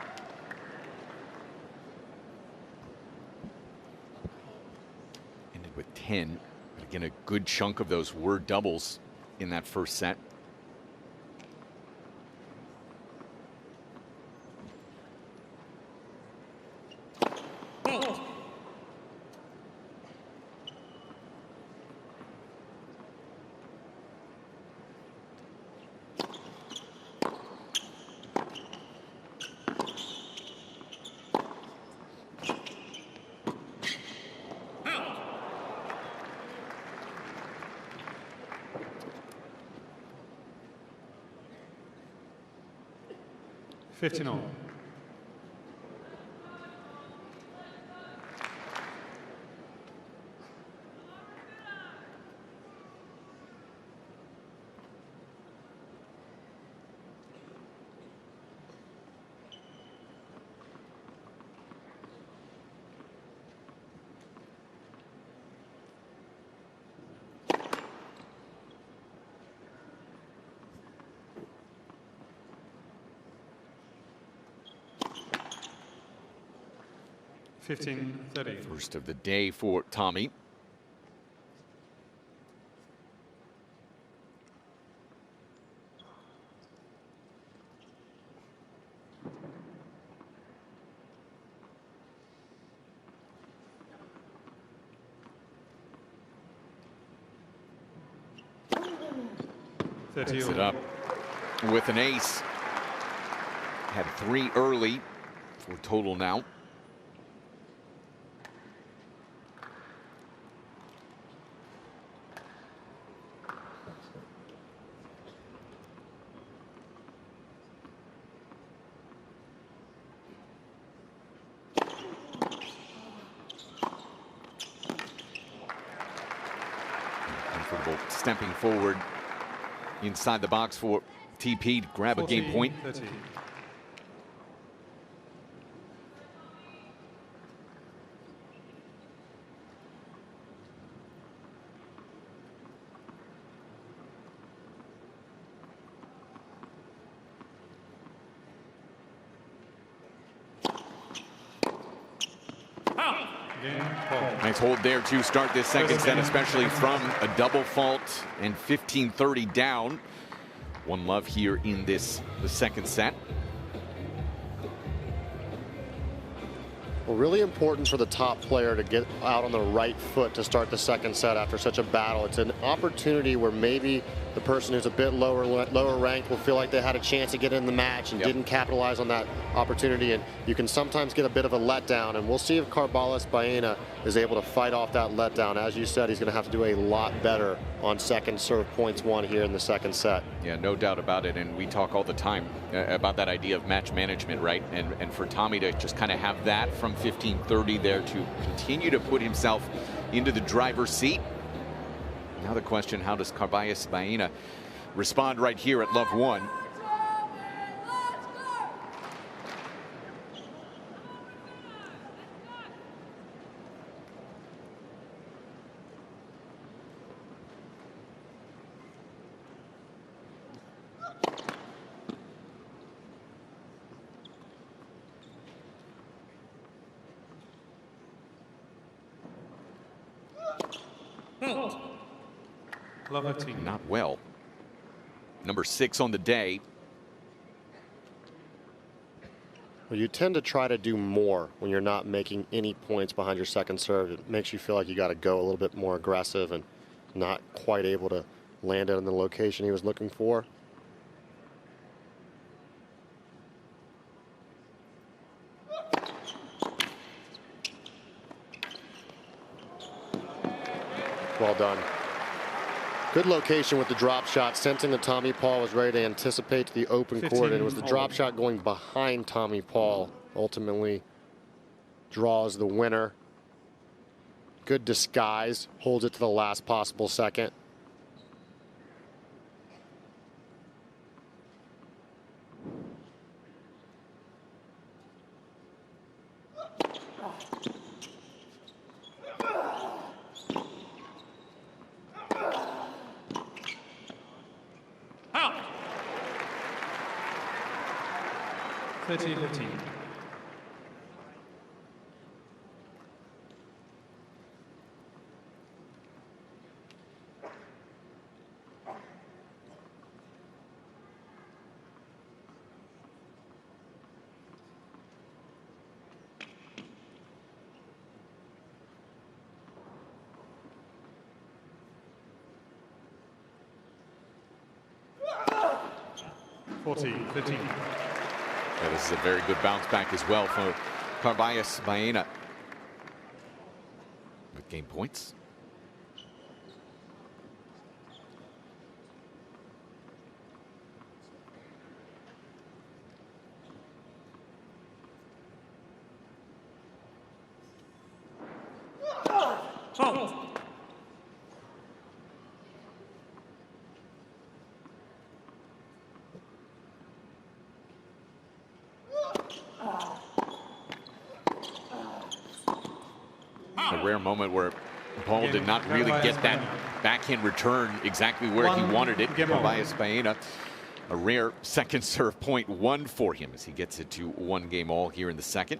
Ended with 10. But again, a good chunk of those were doubles in that first set. 15 all. $15-30. First of the day for Tommy. Picks it up with an ace. Had 3 early for total now. Comfortable stepping forward inside the box for TP to grab a game point. 30. Nice hold there to start this second set, especially from a double fault and 15-30 down. 1-love here in the second set. Well, really important for the top player to get out on the right foot to start the second set after such a battle. It's an opportunity where maybe the person who's a bit lower ranked will feel like they had a chance to get in the match and didn't capitalize on that opportunity, and you can sometimes get a bit of a letdown, and we'll see if Carballes Baena is able to fight off that letdown. As you said, he's going to have to do a lot better on second serve points won here in the second set. Yeah, no doubt about it, and we talk all the time about that idea of match management, right? And for Tommy to just kind of have that from 15-30 there to continue to put himself into the driver's seat. Now the question, how does Carballes Baena respond right here at love 1? Not well. Number 6 on the day. Well, you tend to try to do more when you're not making any points behind your second serve. It makes you feel like you got to go a little bit more aggressive and not quite able to land it in the location he was looking for. Well done. Good location with the drop shot, sensing that Tommy Paul was ready to anticipate the open court, and it was the drop shot going behind Tommy Paul ultimately draws the winner. Good disguise, holds it to the last possible second. Out. 13-15. Yeah, this is a very good bounce back as well for Carballes Baena with game points. A rare moment where Paul did not really get that backhand return exactly where he wanted it. Carballes Baena, a rare second serve point, 1 for him as he gets it to 1 game all here in the second.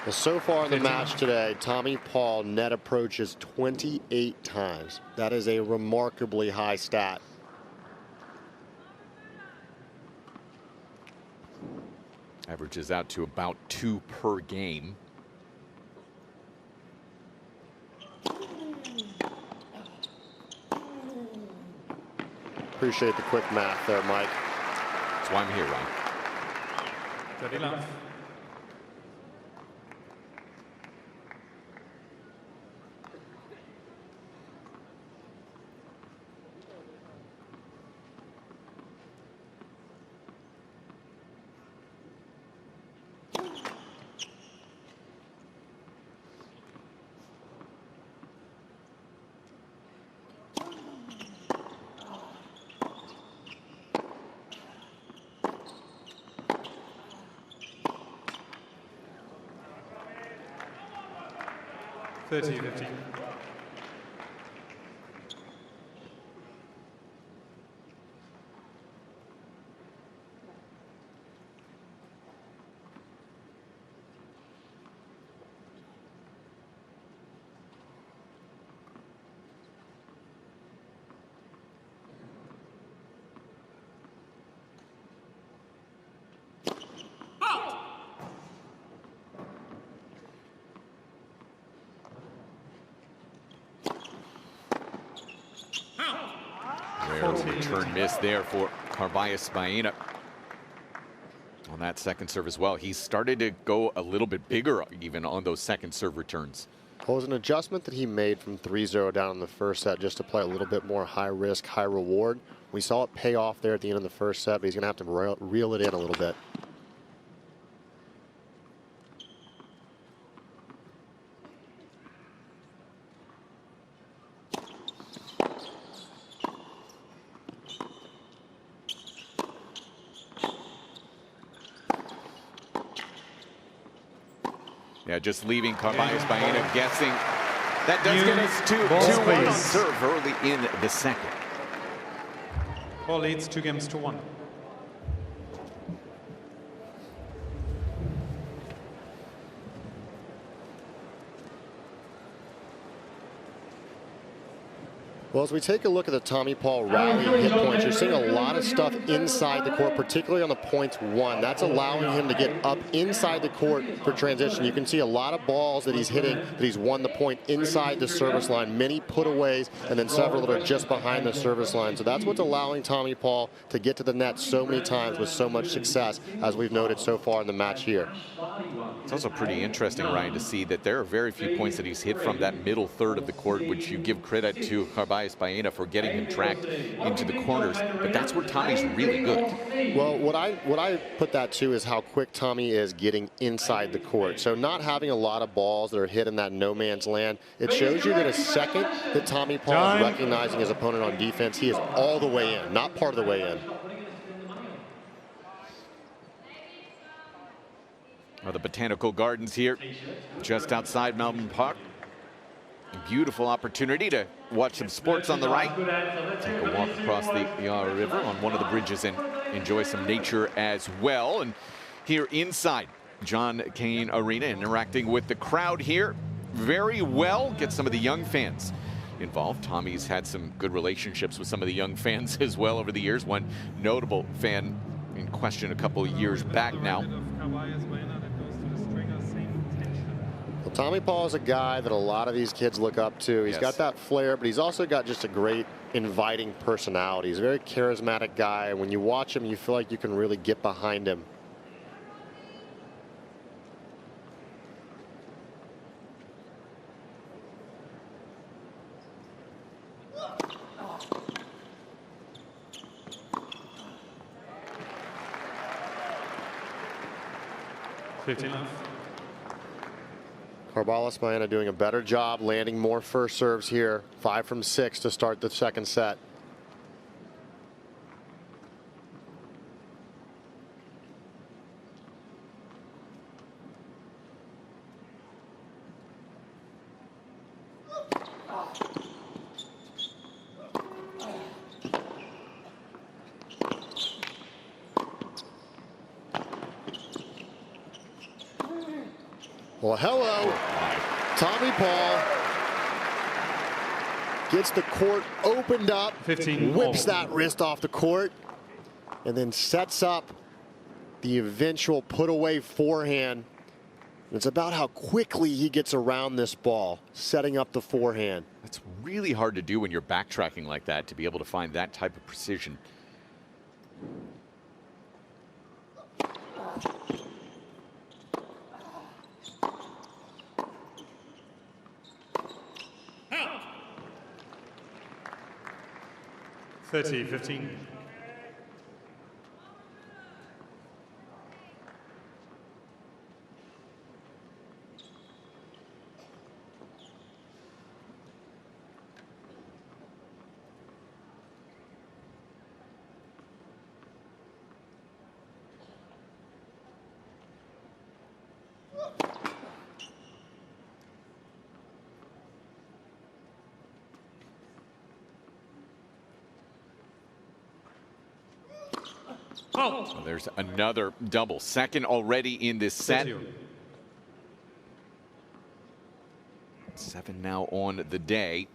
So far in the match today, Tommy Paul net approaches 28 times. That is a remarkably high stat. Averages out to about 2 per game. Appreciate the quick math there, Mike. That's why I'm here, Ryan. 30 love. $30.50. Return miss there for Carballes Baena on that second serve as well. He started to go a little bit bigger even on those second serve returns. Well, it was an adjustment that he made from 3-0 down in the first set just to play a little bit more high risk, high reward. We saw it pay off there at the end of the first set, but he's going to have to reel it in a little bit. Yeah, just leaving Carballes Baena guessing. That does get us to 2-1 serve early in the second. Paul leads 2-1. Well, as we take a look at the Tommy Paul rally hit points, you're seeing a lot of stuff inside the court, particularly on the points one. That's allowing him to get up inside the court for transition. You can see a lot of balls that he's hitting, that he's won the point inside the service line, many putaways, and then several that are just behind the service line. So that's what's allowing Tommy Paul to get to the net so many times with so much success, as we've noted so far in the match here. It's also pretty interesting, Ryan, to see that there are very few points that he's hit from that middle third of the court, which you give credit to Carballes Baena for getting him tracked into the corners, but that's where Tommy's really good. Well, what I put that to is how quick Tommy is getting inside the court. So not having a lot of balls that are hit in that no man's land, it shows you that a second that Tommy Paul is recognizing his opponent on defense, he is all the way in, not part of the way in. Well, the Botanical Gardens here, just outside Melbourne Park. A beautiful opportunity to watch some sports on the right. Take a walk across the Yarra River on one of the bridges and enjoy some nature as well. And here inside John Cain Arena, interacting with the crowd here very well. Get some of the young fans involved. Tommy's had some good relationships with some of the young fans as well over the years. One notable fan in question a couple of years back now. Well, Tommy Paul is a guy that a lot of these kids look up to. He's got that flair, but he's also got just a great inviting personality. He's a very charismatic guy. When you watch him, you feel like you can really get behind him. Carballes Baena doing a better job landing more first serves here. 5 from 6 to start the second set. Well, hello. Tommy Paul gets the court opened up, 15 whips that wrist off the court, and then sets up the eventual put away forehand. And it's about how quickly he gets around this ball, setting up the forehand. That's really hard to do when you're backtracking like that, to be able to find that type of precision. Oh. 30-15. So there's another double, second already in this set. 7 now on the day.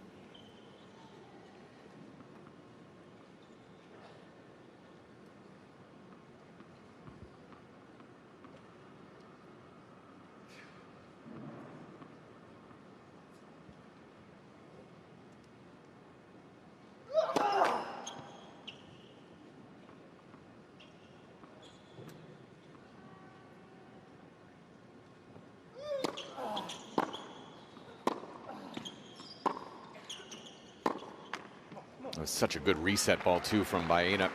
Was such a good reset ball too from Baena.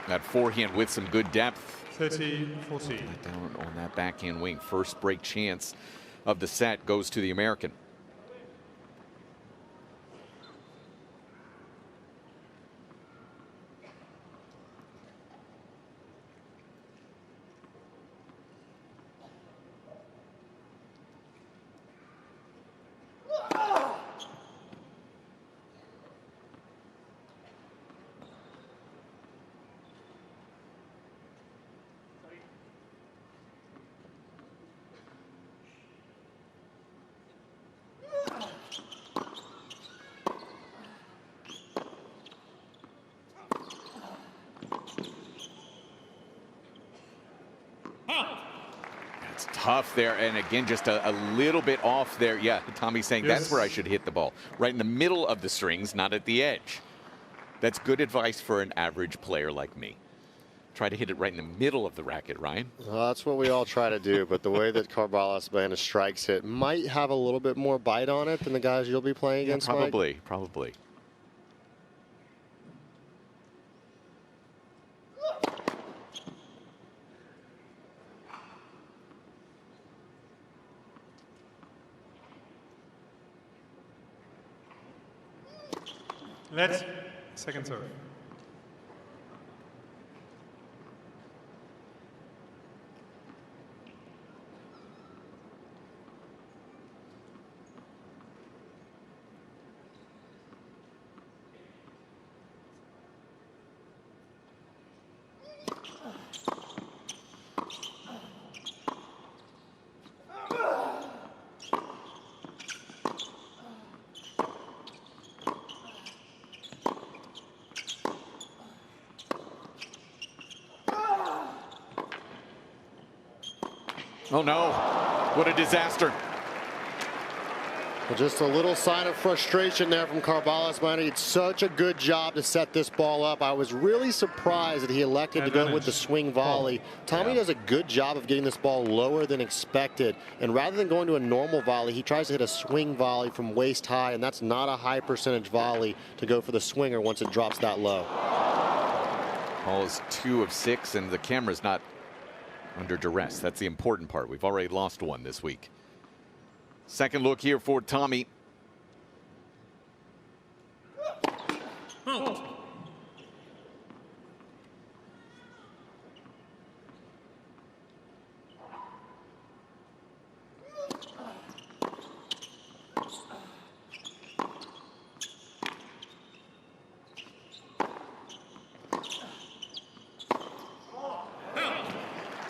That forehand with some good depth. 30-14. Down on that backhand wing. First break chance of the set goes to the American. It's tough there, and again, just a little bit off there. Yeah, Tommy's saying that's where I should hit the ball. Right in the middle of the strings, not at the edge. That's good advice for an average player like me. Try to hit it right in the middle of the racket, Ryan. Well, that's what we all try to do, but the way that Carballes Baena strikes it might have a little bit more bite on it than the guys you'll be playing against, probably, Mike. Probably. Let's second serve. Oh no, what a disaster. Well, just a little sign of frustration there from Carballes Baena. He did such a good job to set this ball up. I was really surprised that he elected to go with the swing volley. Tommy does a good job of getting this ball lower than expected. And rather than going to a normal volley, he tries to hit a swing volley from waist high, and that's not a high percentage volley to go for the swinger once it drops that low. Paul is 2 of 6, and the camera's not under duress. That's the important part. We've already lost one this week. Second look here for Tommy.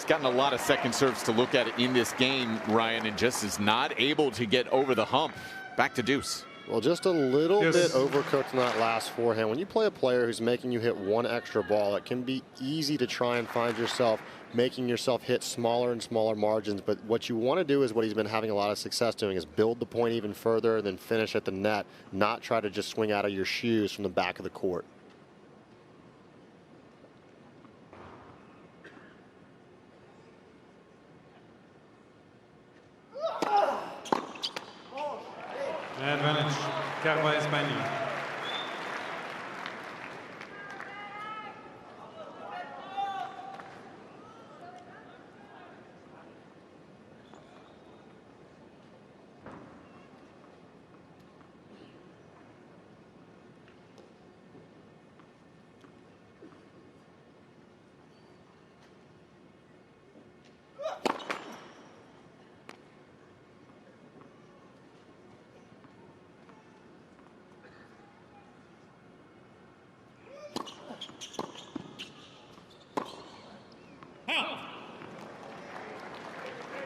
Gotten a lot of second serves to look at in this game, Ryan, and just is not able to get over the hump. Back to deuce. Well, just a little bit overcooked in that last forehand. When you play a player who's making you hit one extra ball, it can be easy to try and find yourself making yourself hit smaller and smaller margins. But what you want to do is what he's been having a lot of success doing is build the point even further and then finish at the net, not try to just swing out of your shoes from the back of the court. Advantage, Carballes Baena.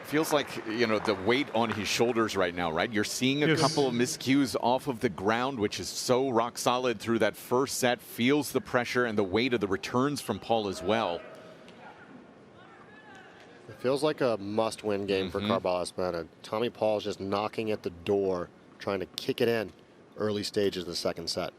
Feels like, you know, the weight on his shoulders right now, right? You're seeing a couple of miscues off of the ground, which is so rock solid through that first set. Feels the pressure and the weight of the returns from Paul as well. It feels like a must-win game for Carballes Baena. Tommy Paul's just knocking at the door, trying to kick it in early stages of the second set.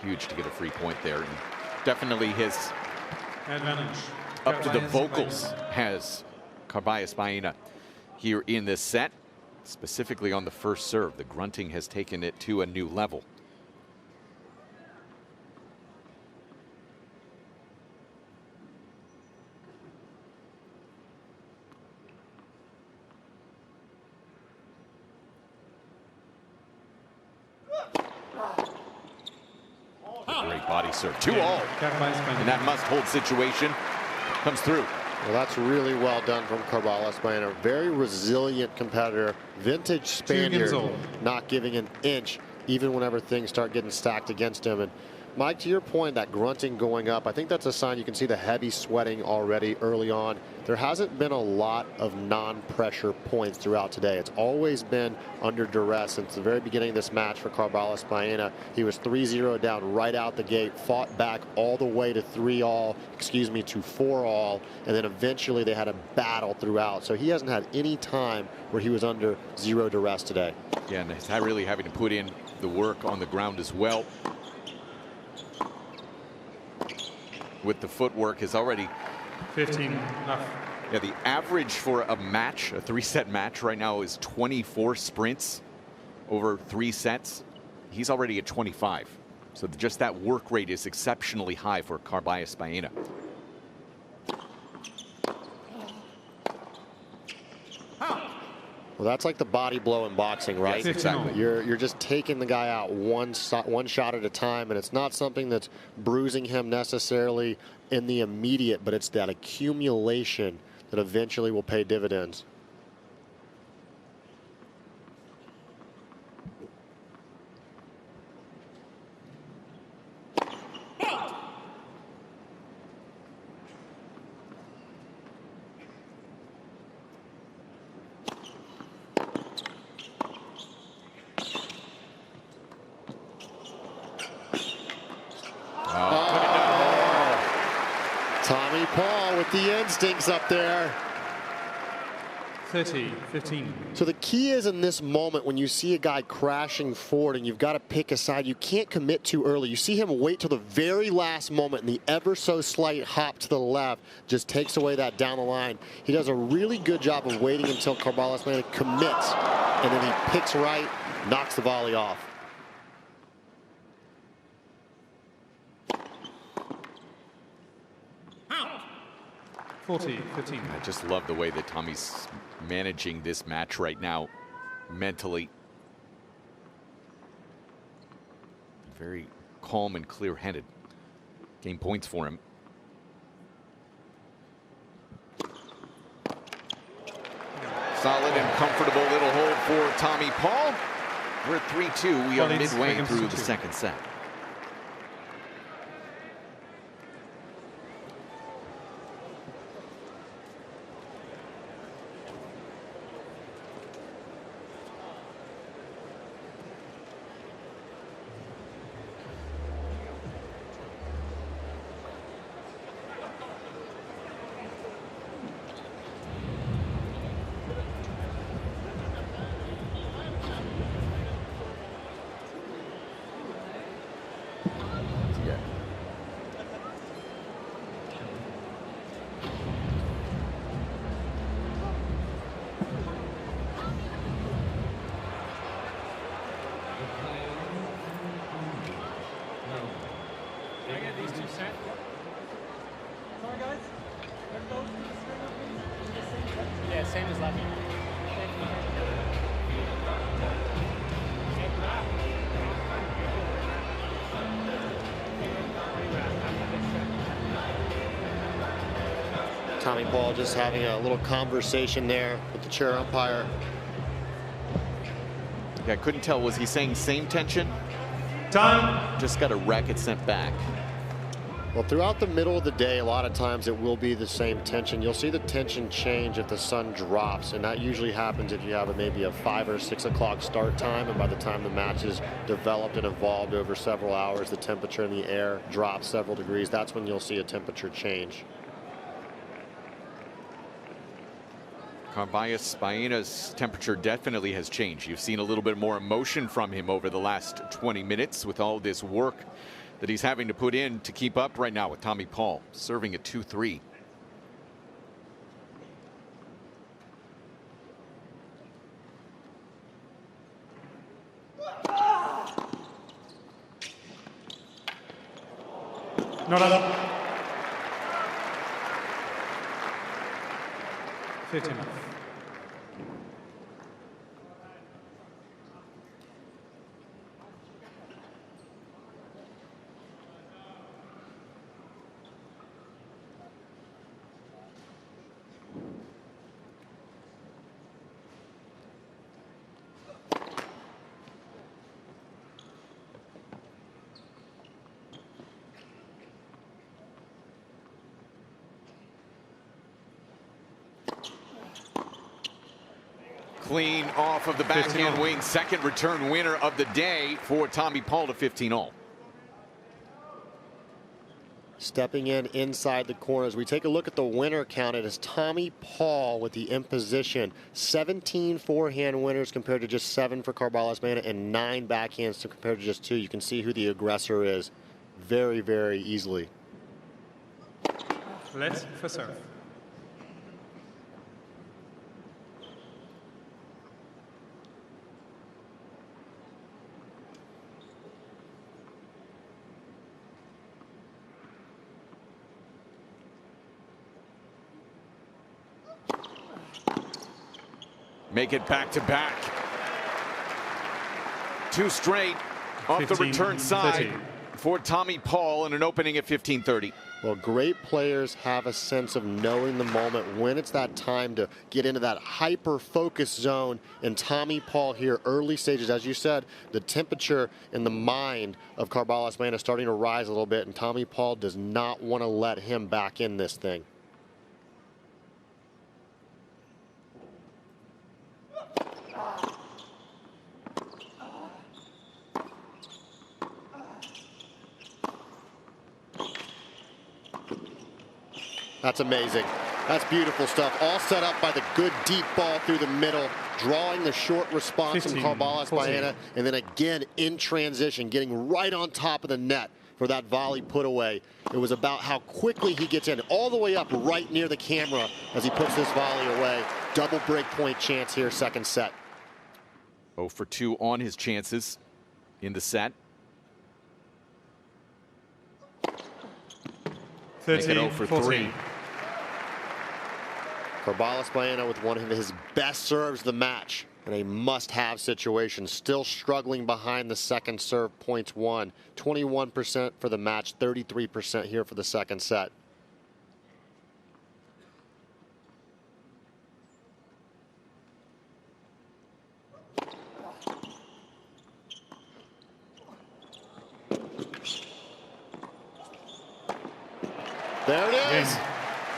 Huge to get a free point there. And definitely his Advantage. up to the vocals has Carballes Baena here in this set, specifically on the first serve. The grunting has taken it to a new level. Great body serve. 2-all. And that must-hold situation comes through. Well, that's really well done from Carballes Baena. A very resilient competitor. Vintage Spaniard, not giving an inch even whenever things start getting stacked against him. And Mike, to your point, that grunting going up, I think that's a sign. You can see the heavy sweating already early on. There hasn't been a lot of non-pressure points throughout today. It's always been under duress since the very beginning of this match for Carballes Baena. He was 3-0 down right out the gate, fought back all the way to 4-all, and then eventually they had a battle throughout. So he hasn't had any time where he was under zero duress today. Yeah, and he's really having to put in the work on the ground as well. With the footwork is already 15 enough. Yeah, the average for a match, a 3-set match right now, is 24 sprints over 3 sets. He's already at 25. So just that work rate is exceptionally high for Carballes Baena. Well, that's like the body blow in boxing, right? Yes, exactly. You're just taking the guy out one shot at a time, and it's not something that's bruising him necessarily in the immediate, but it's that accumulation that eventually will pay dividends. Tommy Paul with the instincts up there. 30-15. So the key is in this moment when you see a guy crashing forward and you've got to pick a side, you can't commit too early. You see him wait till the very last moment, and the ever so slight hop to the left just takes away that down the line. He does a really good job of waiting until Carballes Baena commits, and then he picks right, knocks the volley off. Out. 40-15. I just love the way that Tommy's managing this match right now, mentally. Very calm and clear-headed. Game points for him. Solid and comfortable little hold for Tommy Paul. We're 3-2. We are midway through the second set. Yeah, same as last year. Tommy Paul just having a little conversation there with the chair umpire. Yeah, I couldn't tell. Was he saying same tension? Time. Just got a racket sent back. Well, throughout the middle of the day, a lot of times it will be the same tension. You'll see the tension change if the sun drops, and that usually happens if you have maybe a 5 or 6 o'clock start time, and by the time the match is developed and evolved over several hours, the temperature in the air drops several degrees. That's when you'll see a temperature change. Carballes Baena's temperature definitely has changed. You've seen a little bit more emotion from him over the last 20 minutes with all this work that he's having to put in to keep up right now with Tommy Paul, serving at 2-3. Not up. 15. Clean off of the backhand wing. Second return winner of the day for Tommy Paul to 15-all. Stepping in inside the corners. We take a look at the winner count. It is Tommy Paul with the imposition. 17 forehand winners compared to just 7 for Carballes Baena, and 9 backhands compared to just 2. You can see who the aggressor is very, very easily. Let's for serve. Make it back-to-back. 2 straight off the return side for Tommy Paul and an opening at 15-30. Well, great players have a sense of knowing the moment when it's that time to get into that hyper-focus zone. And Tommy Paul here, early stages, as you said, the temperature in the mind of Carballes Baena is starting to rise a little bit, and Tommy Paul does not want to let him back in this thing. That's amazing. That's beautiful stuff. All set up by the good deep ball through the middle, drawing the short response from 15, Carballes 14. Baena, and then again in transition, getting right on top of the net for that volley put away. It was about how quickly he gets in, all the way up right near the camera as he puts this volley away. Double break point chance here, second set. 0 for 2 on his chances in the set. 13, 0 for 14. 3. Carballes Baena with one of his best serves of the match in a must-have situation. Still struggling behind the second serve, points won. 21% for the match, 33% here for the second set. There it is. Yes.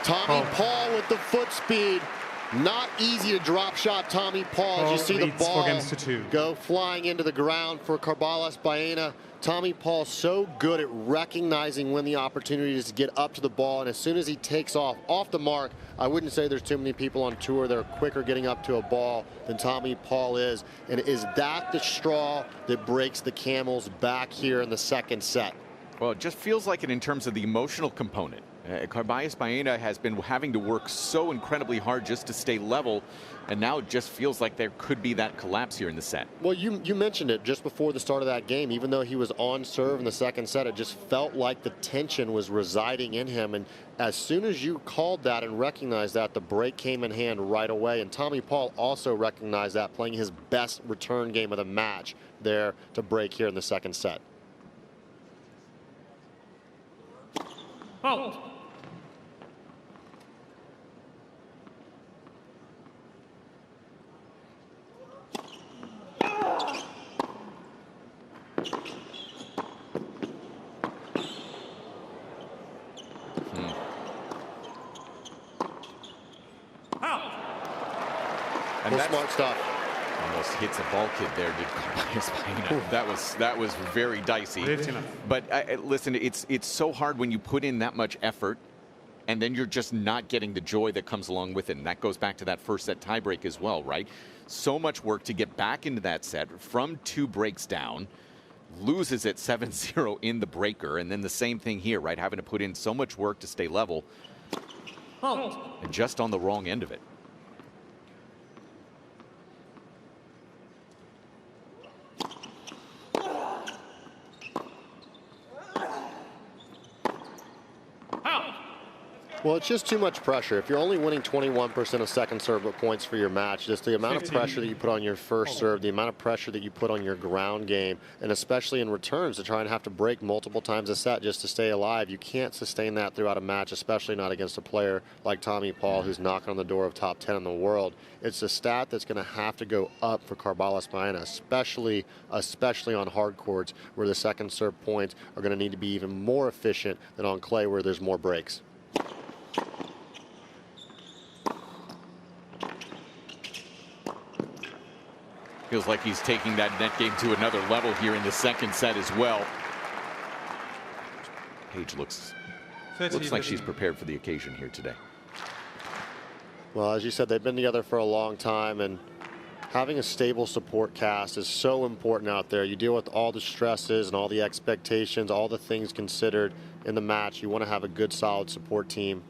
Tommy Paul with the foot speed. Not easy to drop shot Tommy Paul as you see the leads ball 4-2. go flying into the ground for Carballes Baena. Tommy Paul so good at recognizing when the opportunity is to get up to the ball, and as soon as he takes off the mark, I wouldn't say there's too many people on tour that are quicker getting up to a ball than Tommy Paul is. And is that the straw that breaks the camel's back here in the second set? Well, it just feels like it in terms of the emotional component. Carballes Baena has been having to work so incredibly hard just to stay level, and now it just feels like there could be that collapse here in the set. Well, you mentioned it just before the start of that game. Even though he was on serve in the second set, it just felt like the tension was residing in him. And as soon as you called that and recognized that, the break came in hand right away. And Tommy Paul also recognized that, playing his best return game of the match there to break here in the second set. Out. And Well, smart stuff. Almost hits a ball kid there, did Carballes Baena. That was very dicey. But listen, it's so hard when you put in that much effort, and then you're just not getting the joy that comes along with it. And that goes back to that first set tiebreak as well, right? So much work to get back into that set from 2 breaks down, loses at 7-0 in the breaker, and then the same thing here, right? Having to put in so much work to stay level, and just on the wrong end of it. Well, it's just too much pressure. If you're only winning 21% of second serve points for your match, just the amount of pressure that you put on your first serve, the amount of pressure that you put on your ground game, and especially in returns to try and have to break multiple times a set just to stay alive, you can't sustain that throughout a match, especially not against a player like Tommy Paul, who's knocking on the door of top 10 in the world. It's a stat that's going to have to go up for Carballes Baena, especially on hard courts where the second serve points are going to need to be even more efficient than on clay where there's more breaks. Feels like he's taking that net game to another level here in the second set as well. Paige looks like she's prepared for the occasion here today. Well, as you said, they've been together for a long time, and having a stable support cast is so important out there. You deal with all the stresses and all the expectations, all the things considered in the match. You want to have a good, solid support team.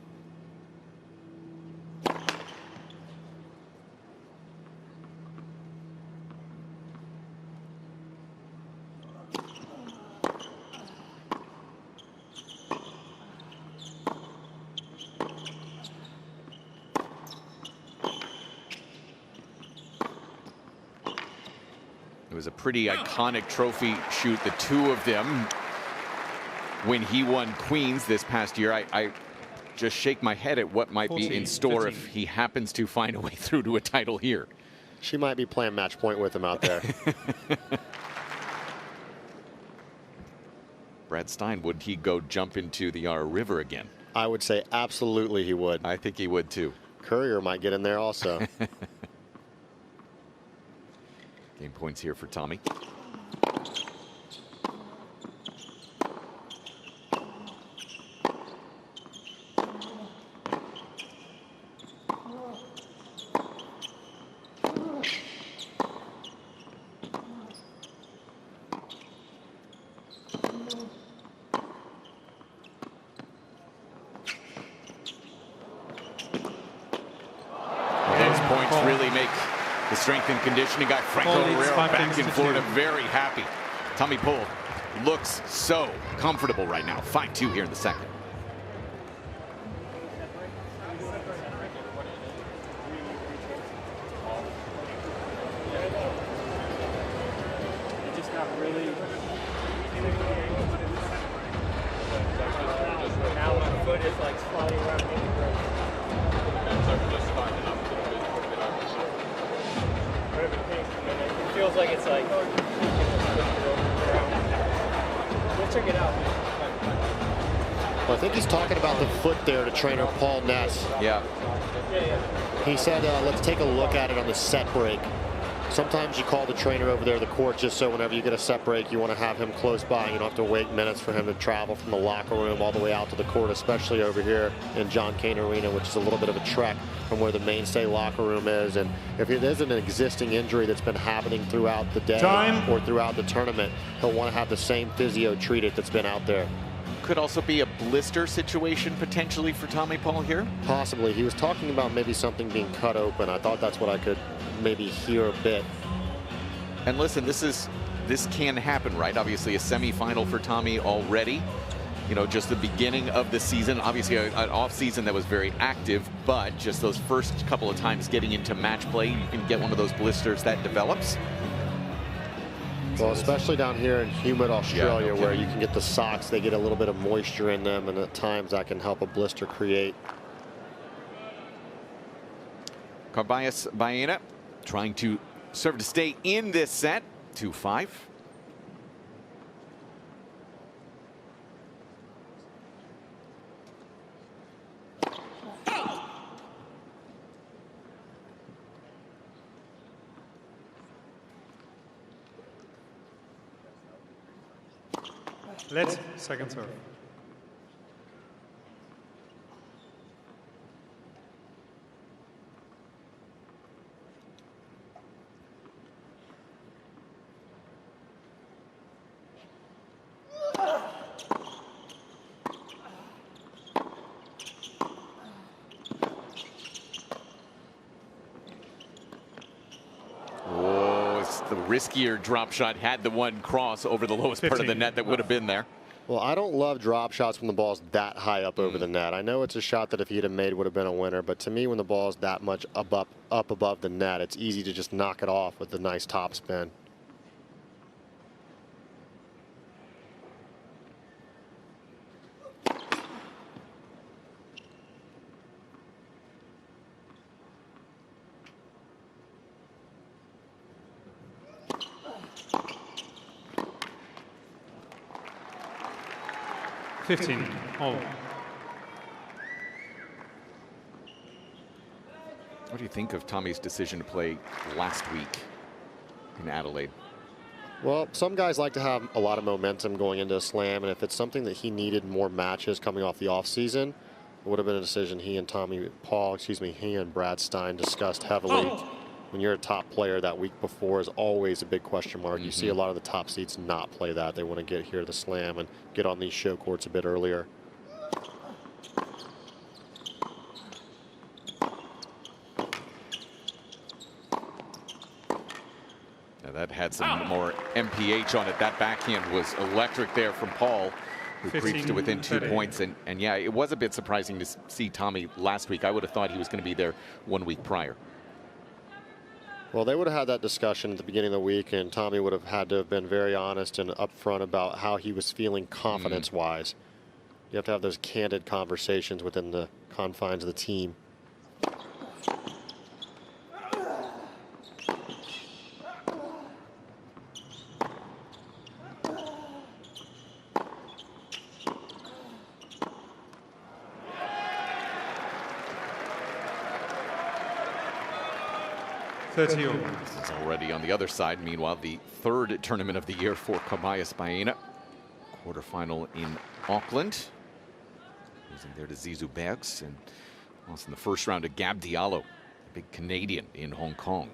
It was a pretty iconic trophy shoot, the two of them, when he won Queens this past year. I just shake my head at what might be in store 15. If he happens to find a way through to a title here. She might be playing match point with him out there. Brad Stein, would he go jump into the river again? I would say absolutely he would. I think he would too. Courier might get in there also. Game points here for Tommy. The strength and conditioning guy, Franco Paul leads Herrera, 5 back games in to Florida, 2. very happy. Tommy Paul looks so comfortable right now. 5-2 here in the second. Just not really. Now my foot is like sliding around in the ground. Whatever it takes. It feels like it's like. We'll check it out. Well, I think he's talking about the foot there to trainer Paul Ness. Yeah. He said, let's take a look at it on the set break. Sometimes you call the trainer over there to the court just so whenever you get a set break, you want to have him close by. You don't have to wait minutes for him to travel from the locker room all the way out to the court, especially over here in Cain Arena, which is a little bit of a trek from where the mainstay locker room is. And if it is an existing injury that's been happening throughout the day or throughout the tournament, he'll want to have the same physio treated that's been out there. Could also be a blister situation potentially for Tommy Paul here. Possibly. He was talking about maybe something being cut open. I thought that's what I could maybe hear a bit. And listen, this can happen, right? Obviously a semifinal for Tommy already. You know, just the beginning of the season. Obviously an off season that was very active, but just those first couple of times getting into match play, you can get one of those blisters that develops. Well, especially down here in humid Australia, where you can get the socks, they get a little bit of moisture in them, and at times that can help a blister create. Carballes Baena trying to serve to stay in this set. 2-5. Let's second serve. The riskier drop shot had the one cross over the lowest part of the net that would have been there. Well, I don't love drop shots when the ball's that high up over the net. I know it's a shot that if he'd have made would have been a winner, but to me, when the ball's that much up above the net, it's easy to just knock it off with a nice top spin. All. What do you think of Tommy's decision to play last week in Adelaide? Well, some guys like to have a lot of momentum going into a slam, and if it's something that he needed more matches coming off the offseason, it would have been a decision he and he and Brad Stein discussed heavily. When you're a top player, that week before is always a big question mark. You see a lot of the top seeds not play that. They want to get here to the slam and get on these show courts a bit earlier. Now that had some more MPH on it. That backhand was electric there from Paul, who creeps to within 2 points. And yeah, it was a bit surprising to see Tommy last week. I would have thought he was going to be there 1 week prior. Well, they would have had that discussion at the beginning of the week, and Tommy would have had to have been very honest and upfront about how he was feeling confidence-wise. You have to have those candid conversations within the confines of the team. This is already on the other side. Meanwhile, the third tournament of the year for Carballes Baena. Quarterfinal in Auckland. Losing there to Zizou Bergs, and lost in the first round to Gab Diallo, a big Canadian in Hong Kong.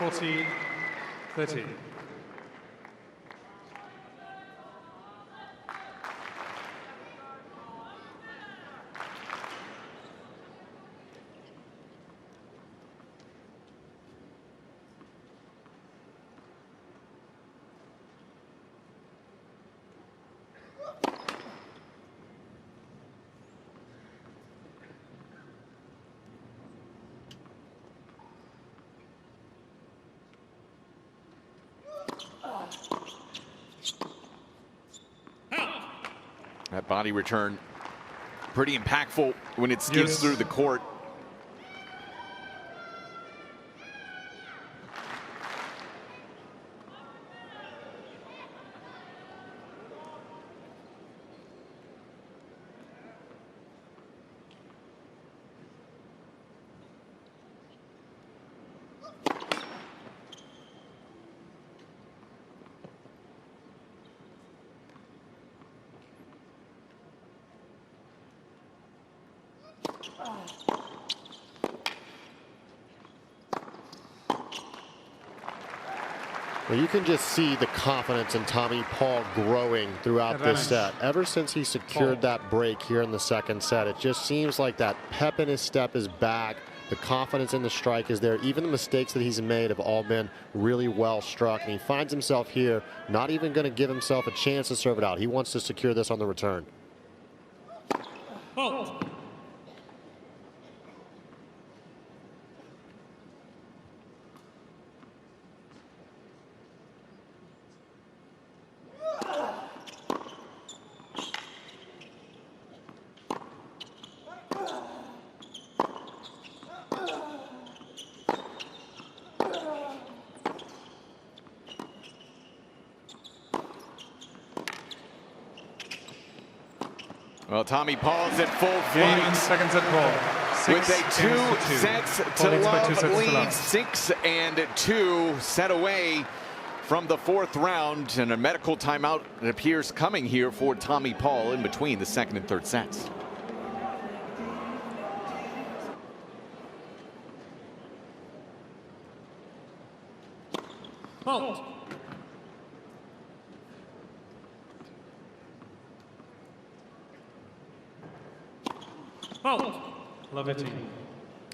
40-30. That body return pretty impactful when it skims through the court. Well, you can just see the confidence in Tommy Paul growing throughout this set. Ever since he secured that break here in the second set, it just seems like that pep in his step is back. The confidence in the strike is there. Even the mistakes that he's made have all been really well struck. And he finds himself here not even going to give himself a chance to serve it out. He wants to secure this on the return. Well, Tommy Paul's at full flight. Second set ball. With a 2 sets to love lead, 6-2 set away from the fourth round, and a medical timeout, it appears, coming here for Tommy Paul in between the second and third sets. Love it.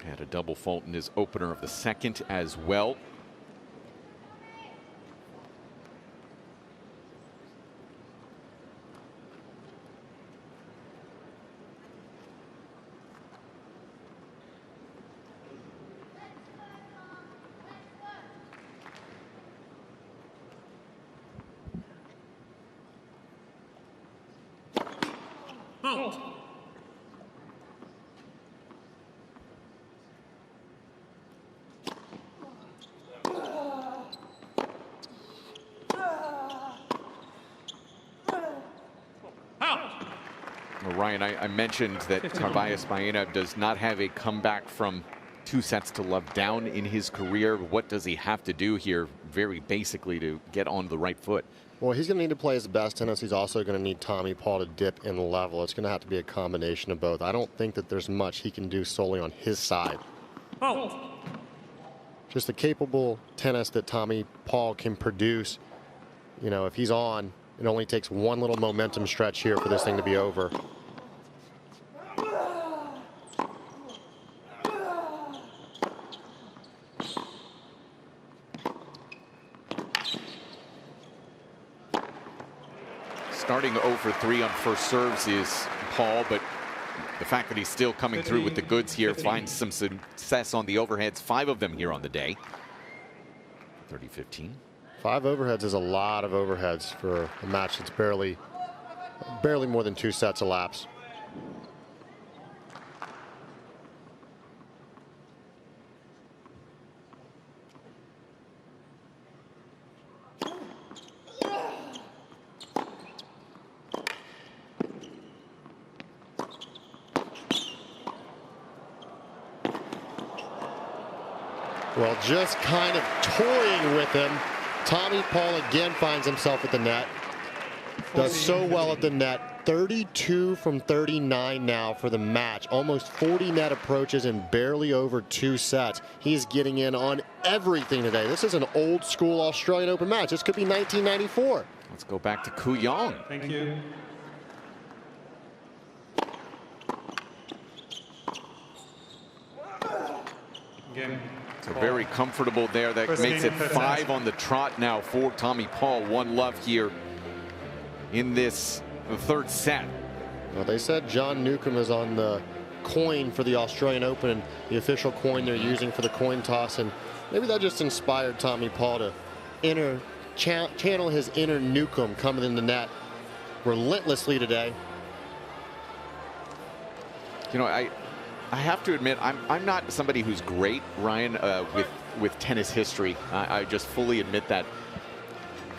Had a double fault in his opener of the second as well. Ryan, I mentioned that Carballes Baena does not have a comeback from 2 sets to love down in his career. What does he have to do here, very basically, to get on the right foot? Well, he's going to need to play his best tennis. He's also going to need Tommy Paul to dip in level. It's going to have to be a combination of both. I don't think that there's much he can do solely on his side. Just the capable tennis that Tommy Paul can produce. You know, if he's on, it only takes one little momentum stretch here for this thing to be over. Starting 0 for 3 on first serves is Paul, but the fact that he's still coming through with the goods here, finds some success on the overheads, 5 of them here on the day. 30-15. 5 overheads is a lot of overheads for a match that's barely more than 2 sets elapsed. Well, just kind of toying with him. Tommy Paul again finds himself at the net. Does so well at the net. 32 from 39 now for the match. Almost 40 net approaches in barely over 2 sets. He's getting in on everything today. This is an old school Australian Open match. This could be 1994. Let's go back to Kooyong. Thank you. Game. So very comfortable there. That First makes game, it first 5 set. on the trot now for Tommy Paul. 1-love here in this third set. Well, they said John Newcomb is on the coin for the Australian Open, the official coin they're using for the coin toss, and maybe that just inspired Tommy Paul to channel his inner Newcomb coming in the net relentlessly today. You know, I have to admit, I'm not somebody who's great, Ryan, with tennis history. I just fully admit that.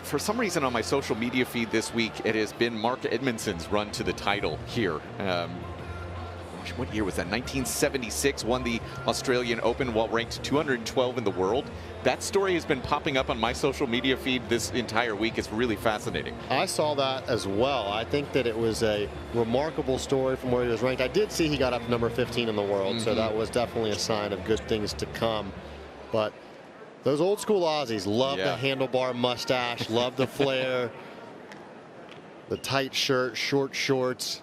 For some reason on my social media feed this week, it has been Mark Edmondson's run to the title here. What year was that? 1976, won the Australian Open while ranked 212 in the world. That story has been popping up on my social media feed this entire week. It's really fascinating. I saw that as well. I think that it was a remarkable story from where he was ranked. I did see he got up number 15 in the world, so that was definitely a sign of good things to come. But those old school Aussies love the handlebar mustache, love the flair, the tight shirt, short shorts.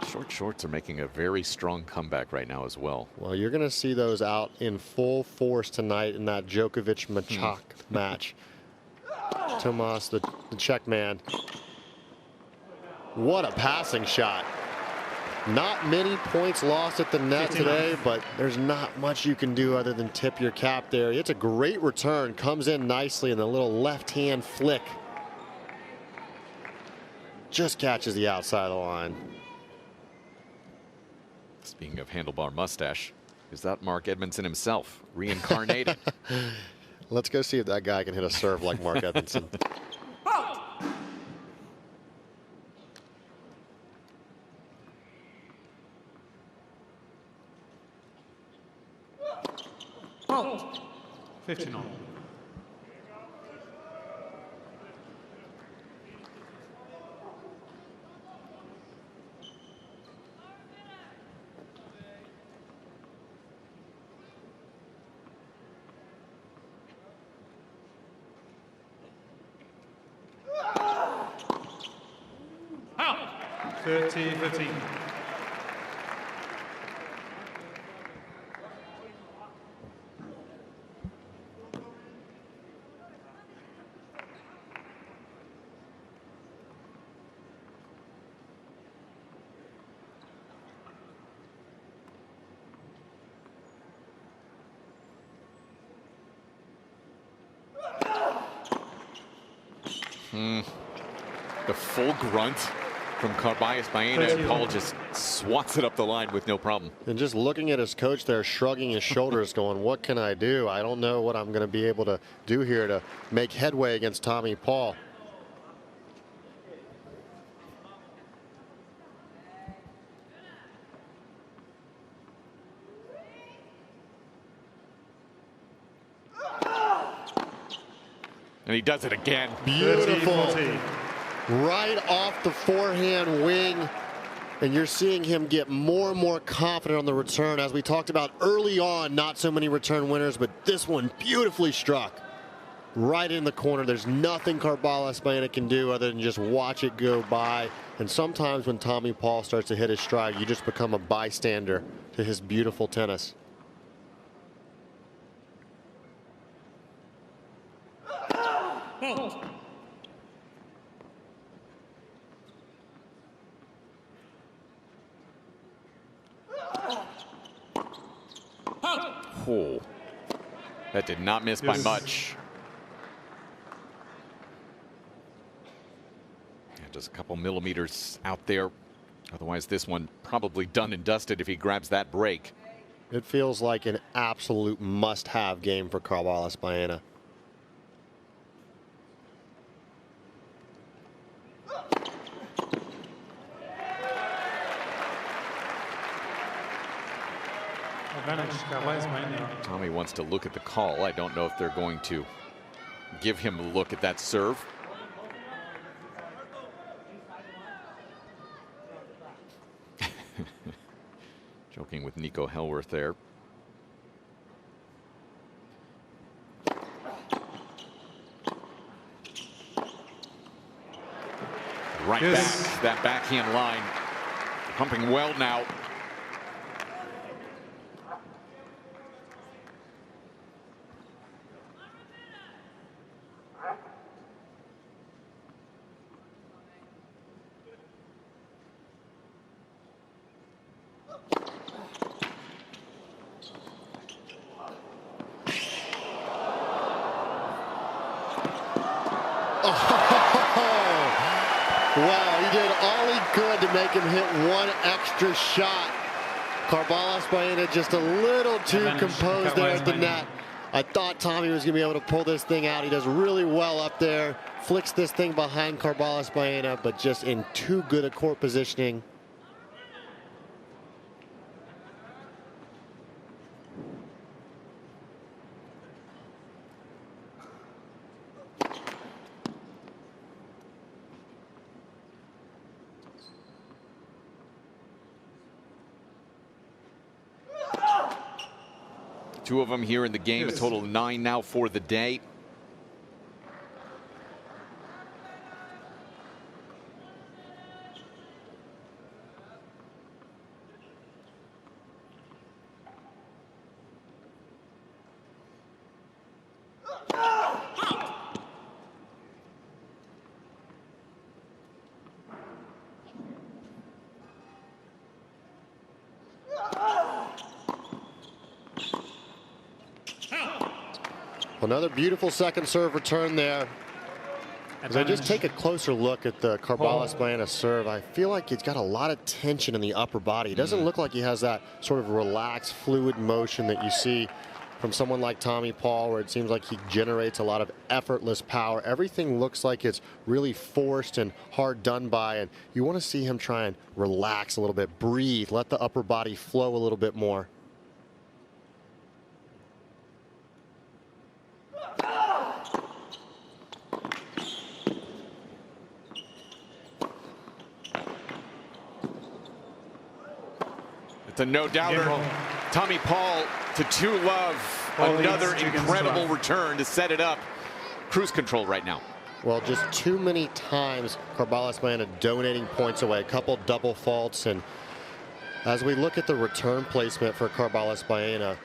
Short shorts are making a very strong comeback right now as well. Well, you're going to see those out in full force tonight in that Djokovic-Machak match. Tomas, the Czech man. What a passing shot. Not many points lost at the net today, but there's not much you can do other than tip your cap there. It's a great return. Comes in nicely in the little left-hand flick. Just catches the outside of the line. Speaking of handlebar mustache, is that Mark Edmondson himself, reincarnated? Let's go see if that guy can hit a serve like Mark Edmondson. Oh. 15 on. Out. 30-15. The full grunt from Carballes Baena, and Paul just swats it up the line with no problem. And just looking at his coach there, shrugging his shoulders, going, what can I do? I don't know what I'm going to be able to do here to make headway against Tommy Paul. And he does it again. Beautiful. 30-14. Right off the forehand wing. And you're seeing him get more and more confident on the return. As we talked about early on, not so many return winners, but this one beautifully struck. Right in the corner. There's nothing Carballes Baena can do other than just watch it go by. And sometimes when Tommy Paul starts to hit his stride, you just become a bystander to his beautiful tennis. Oh, that did not miss by Yes. much. Yeah, just a couple millimeters out there. Otherwise, this one probably done and dusted if he grabs that break. It feels like an absolute must-have game for Carballes Baena. Advantage, Carballes Baena. Tommy wants to look at the call. I don't know if they're going to give him a look at that serve. Joking with Nico Hellworth there. Right back, that backhand line. Pumping well now. Wow, he did all he could to make him hit one extra shot. Carballes Baena just a little too composed there at the net. I thought Tommy was going to be able to pull this thing out. He does really well up there. Flicks this thing behind Carballes Baena, but just in too good a court positioning. Two of them here in the game, a total of 9 now for the day. Another beautiful second serve return there. As I just take a closer look at the Carballes Baena serve, I feel like he's got a lot of tension in the upper body. It doesn't look like he has that sort of relaxed, fluid motion that you see from someone like Tommy Paul, where it seems like he generates a lot of effortless power. Everything looks like it's really forced and hard done by, and you want to see him try and relax a little bit, breathe, let the upper body flow a little bit more. It's a no-doubter. Tommy Paul to 2-love. Another incredible return to set it up. Cruise control right now. Well, just too many times Carballes Baena donating points away. A couple double faults. And as we look at the return placement for Carballes Baena,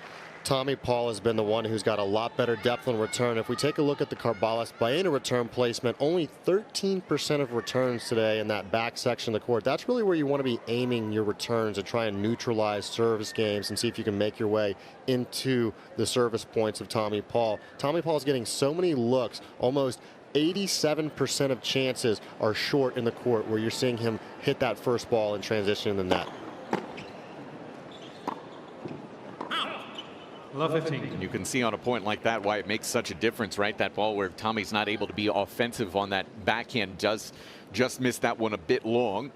Tommy Paul has been the one who's got a lot better depth on return. If we take a look at the Carballes Baena return placement, only 13% of returns today in that back section of the court. That's really where you want to be aiming your returns to try and neutralize service games and see if you can make your way into the service points of Tommy Paul. Tommy Paul is getting so many looks, almost 87% of chances are short in the court where you're seeing him hit that first ball and transition in the net. Love 15. And you can see on a point like that why it makes such a difference, right? That ball where Tommy's not able to be offensive on that backhand does just miss that one a bit long.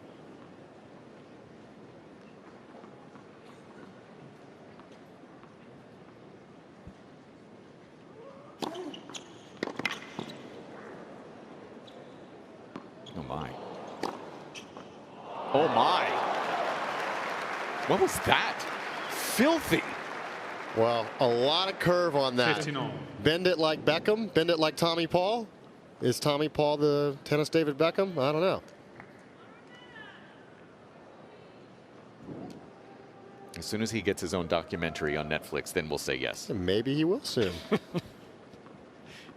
Oh my. Oh my. What was that? Filthy. Well, a lot of curve on that. 15-all. Bend it like Beckham, bend it like Tommy Paul. Is Tommy Paul the tennis David Beckham? I don't know. As soon as he gets his own documentary on Netflix, then we'll say yes. Maybe he will soon.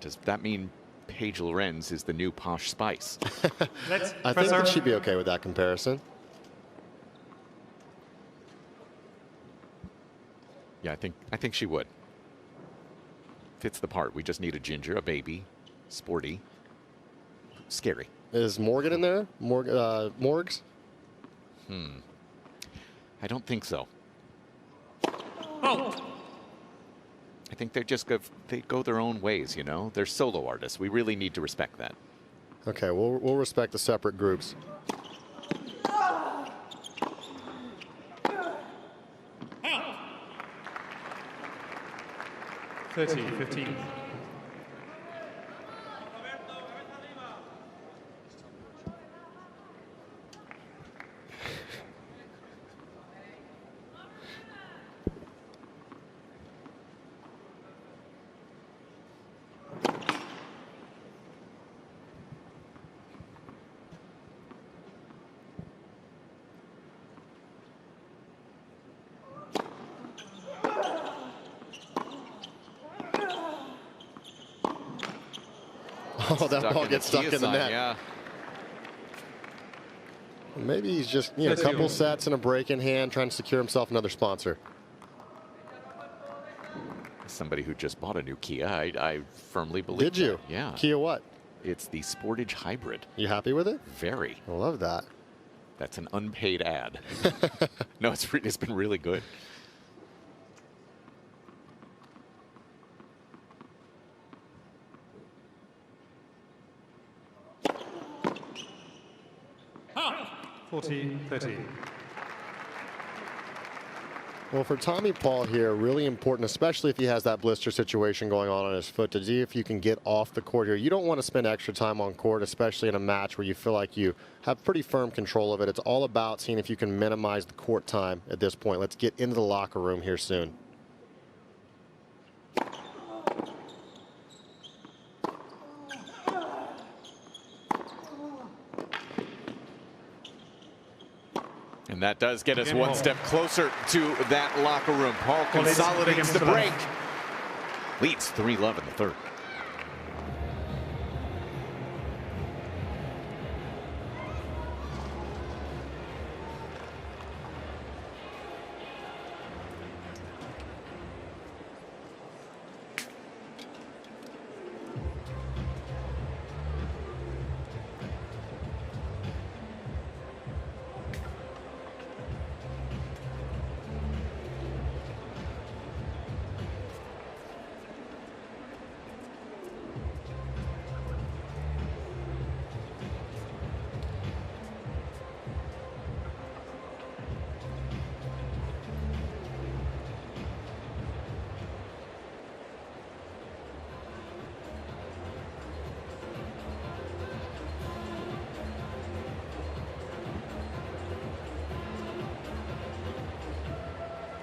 Does that mean Paige Lorenz is the new Posh Spice? I think she'd be okay with that comparison. Yeah, I think she would. Fits the part. We just need a ginger, a baby, sporty, scary. Is Morgan in there? Morgs? I don't think so. Out. I think they go their own ways, you know. They're solo artists. We really need to respect that. Okay, we'll respect the separate groups. 30-15. Oh, that ball gets stuck in the net. Yeah. Maybe he's just, a couple sets and a break in hand, trying to secure himself another sponsor. Somebody who just bought a new Kia, I firmly believe. Did you? That. Yeah. Kia what? It's the Sportage Hybrid. You happy with it? Very. I love that. That's an unpaid ad. No, it's been really good. Out. 40-13. Well, for Tommy Paul here, really important, especially if he has that blister situation going on his foot, to see if you can get off the court here. You don't want to spend extra time on court, especially in a match where you feel like you have pretty firm control of it. It's all about seeing if you can minimize the court time at this point. Let's get into the locker room here soon. And that does get us one step closer to that locker room. Paul consolidates the break. Leads 3-love in the third.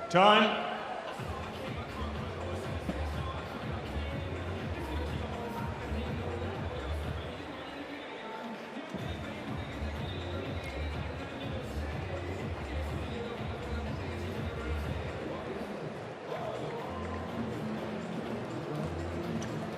Time.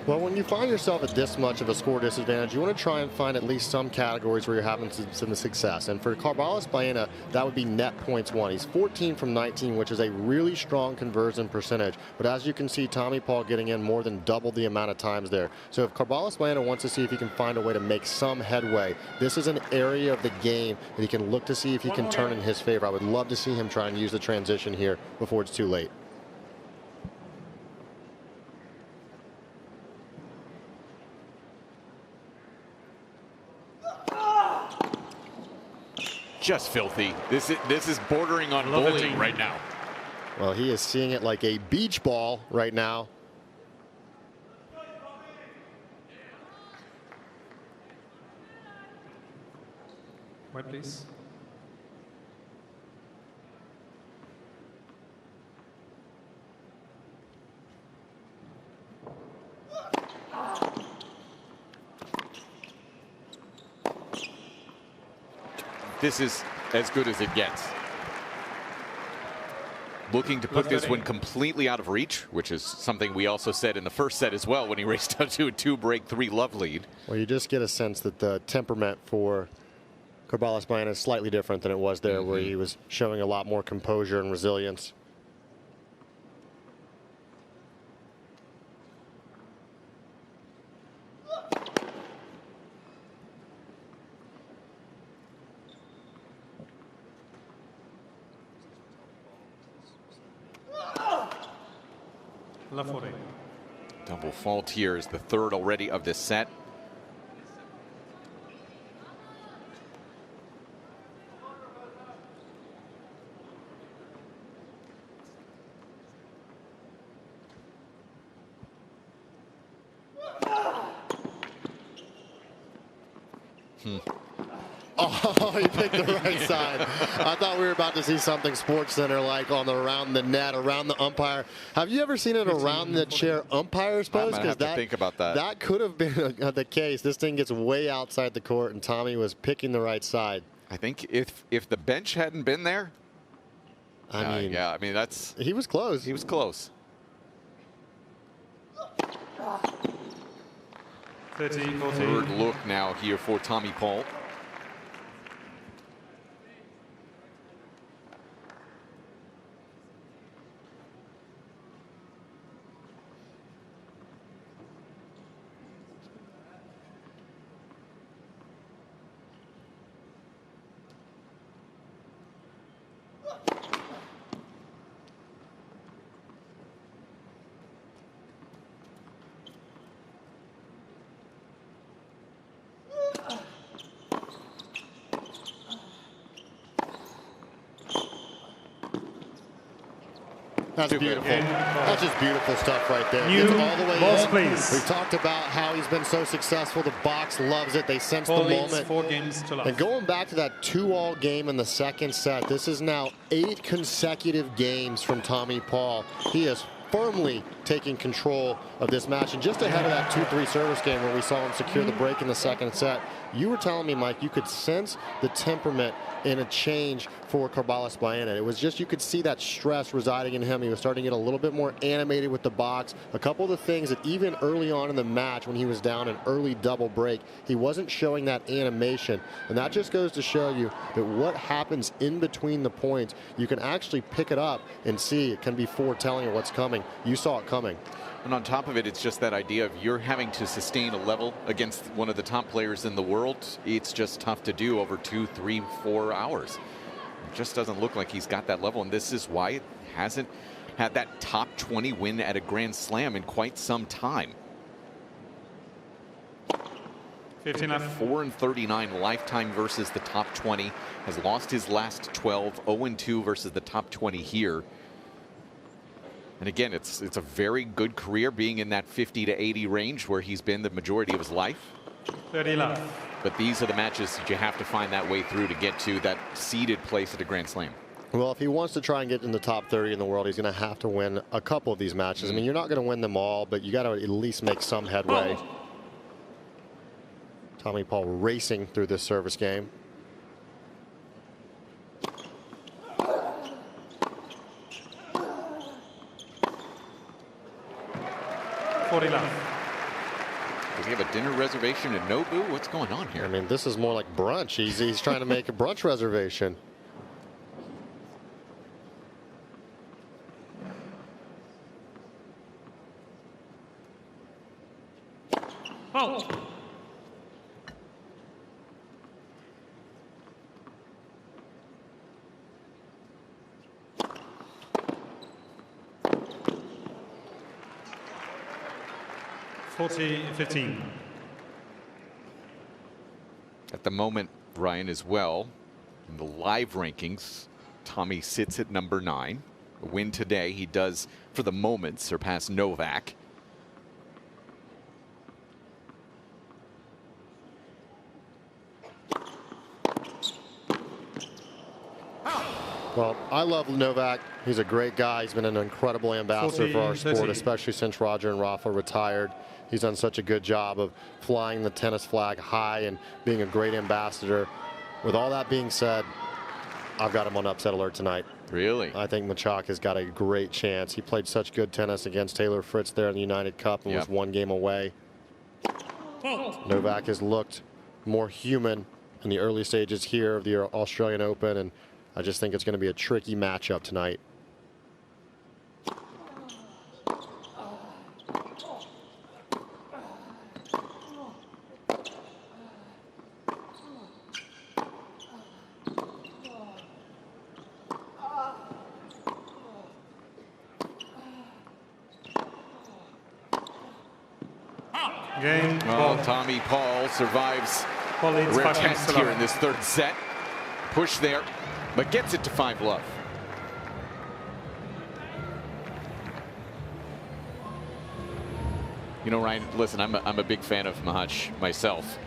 Well, when you find yourself at this much of a score disadvantage, you want to try and find at least some categories where you're having some success. And for Carballes Baena, that would be net points won. He's 14 from 19, which is a really strong conversion percentage. But as you can see, Tommy Paul getting in more than double the amount of times there. So if Carballes Baena wants to see if he can find a way to make some headway, this is an area of the game that he can look to see if he can turn in his favor. I would love to see him try and use the transition here before it's too late. Just filthy. This is bordering on bullying right now. Well, he is seeing it like a beach ball right now. White, please. This is as good as it gets. Looking to put this one completely out of reach, which is something we also said in the first set as well when he raced out to a 2-break 3-love lead. Well, you just get a sense that the temperament for Carballes Baena is slightly different than it was there, where he was showing a lot more composure and resilience. Left 40. Double fault here is the third already of this set. Oh, he picked the right side. I thought we were about to see something Sports Center like on around the net, around the umpire. Have you ever seen it around the chair umpire's post? I'm gonna have to think about that. That could have been the case. This thing gets way outside the court, and Tommy was picking the right side. I think if the bench hadn't been there, I mean that's he was close. He was close. 30-14. Third look now here for Tommy Paul. That's beautiful. That's just beautiful stuff right there. New Gets all the way balls, in. please. We've talked about how he's been so successful. The box loves it. They sense Paul the leads moment. 4 games to love. And going back to that 2-all game in the second set, this is now 8 consecutive games from Tommy Paul. He is firmly taking control of this match. And just ahead of that 2-3 service game where we saw him secure the break in the second set, you were telling me, Mike, you could sense the temperament in a change for Carballes Baena. It was just, you could see that stress residing in him. He was starting to get a little bit more animated with the box. A couple of the things that even early on in the match when he was down an early double break, he wasn't showing that animation. And that just goes to show you that what happens in between the points, you can actually pick it up and see it can be foretelling of what's coming. You saw it coming. And on top of it, it's just that idea of you're having to sustain a level against one of the top players in the world. It's just tough to do over 2, 3, 4 hours. It just doesn't look like he's got that level, and this is why it hasn't had that top 20 win at a Grand Slam in quite some time. 15 left. 4-39 lifetime versus the top 20. Has lost his last 12. 0-2 versus the top 20 here. And again, it's a very good career being in that 50 to 80 range where he's been the majority of his life. 30 left. But these are the matches that you have to find that way through to get to that seeded place at a Grand Slam. Well, if he wants to try and get in the top 30 in the world, he's going to have to win a couple of these matches. I mean, you're not going to win them all, but you got to at least make some headway. Tommy Paul racing through this service game. Does he have a dinner reservation in Nobu? What's going on here? I mean, this is more like brunch. He's trying to make a brunch reservation. Oh. (40-15). At the moment, Ryan, as well, in the live rankings, Tommy sits at number 9. A win today, he does, for the moment, surpass Novak. Well, I love Novak. He's a great guy. He's been an incredible ambassador for our sport, especially since Roger and Rafa retired. He's done such a good job of flying the tennis flag high and being a great ambassador. With all that being said, I've got him on upset alert tonight. Really? I think Machak has got a great chance. He played such good tennis against Taylor Fritz there in the United Cup and was 1 game away. Novak has looked more human in the early stages here of the Australian Open, and I just think it's going to be a tricky matchup tonight. Game. Well, Tommy Paul survives a rare test here in this third set. Push there, but gets it to 5-love. You know, Ryan, listen, I'm a big fan of Mahach myself.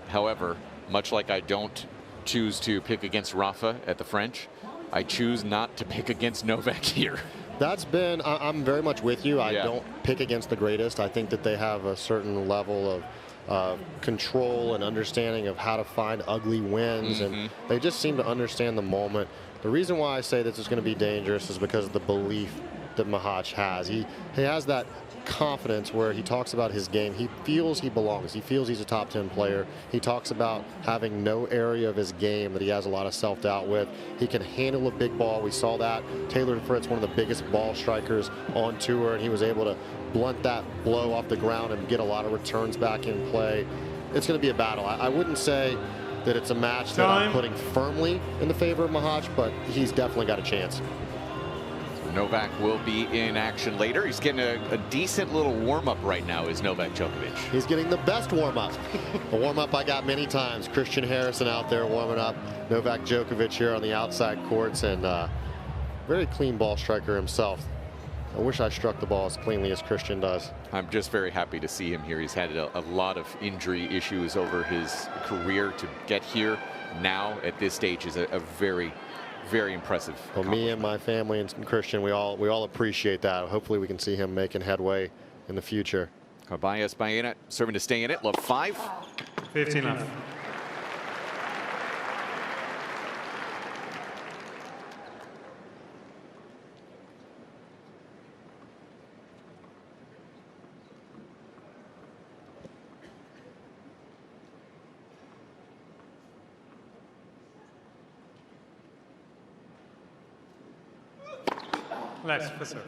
However, much like I don't choose to pick against Rafa at the French, I choose not to pick against Novak here. That's been, I'm very much with you. I Yeah. don't pick against the greatest. I think that they have a certain level of control and understanding of how to find ugly wins, and they just seem to understand the moment. The reason why I say this is going to be dangerous is because of the belief that Mahach has. He has that confidence where he talks about his game. He feels he belongs. He feels he's a top 10 player. He talks about having no area of his game that he has a lot of self-doubt with. He can handle a big ball. We saw that. Taylor Fritz, one of the biggest ball strikers on tour, and he was able to blunt that blow off the ground and get a lot of returns back in play. It's going to be a battle. I wouldn't say that it's a match that I'm putting firmly in the favor of Mahach, but he's definitely got a chance. Novak will be in action later. He's getting a decent little warm-up right now, is Novak Djokovic. He's getting the best warm-up. A warm-up I got many times. Christian Harrison out there warming up. Novak Djokovic here on the outside courts, and very clean ball striker himself. I wish I struck the ball as cleanly as Christian does. I'm just very happy to see him here. He's had a lot of injury issues over his career. To get here now at this stage is a very impressive. Well, me and my family and Christian, we all appreciate that. Hopefully we can see him making headway in the future. Carballes Baena serving to stay in it. Love 5. 15 left. Left for serve.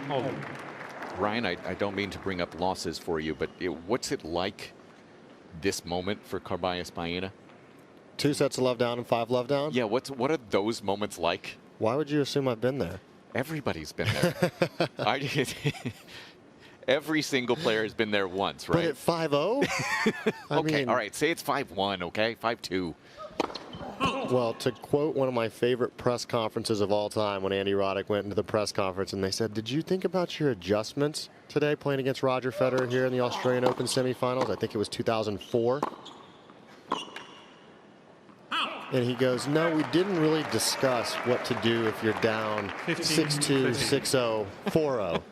Hold. Ryan, I don't mean to bring up losses for you, but what's it like this moment for Carballes Baena? 2 sets of love down and 5 love down? Yeah, what are those moments like? Why would you assume I've been there? Everybody's been there. Every single player has been there once, right? But at 5-0? Okay, all right, say it's 5-1, okay? 5-2. Well, to quote one of my favorite press conferences of all time, when Andy Roddick went into the press conference and they said, "Did you think about your adjustments today playing against Roger Federer here in the Australian Open semifinals?" I think it was 2004. And he goes, "No, we didn't really discuss what to do if you're down 6-2, 6-0, 4-0.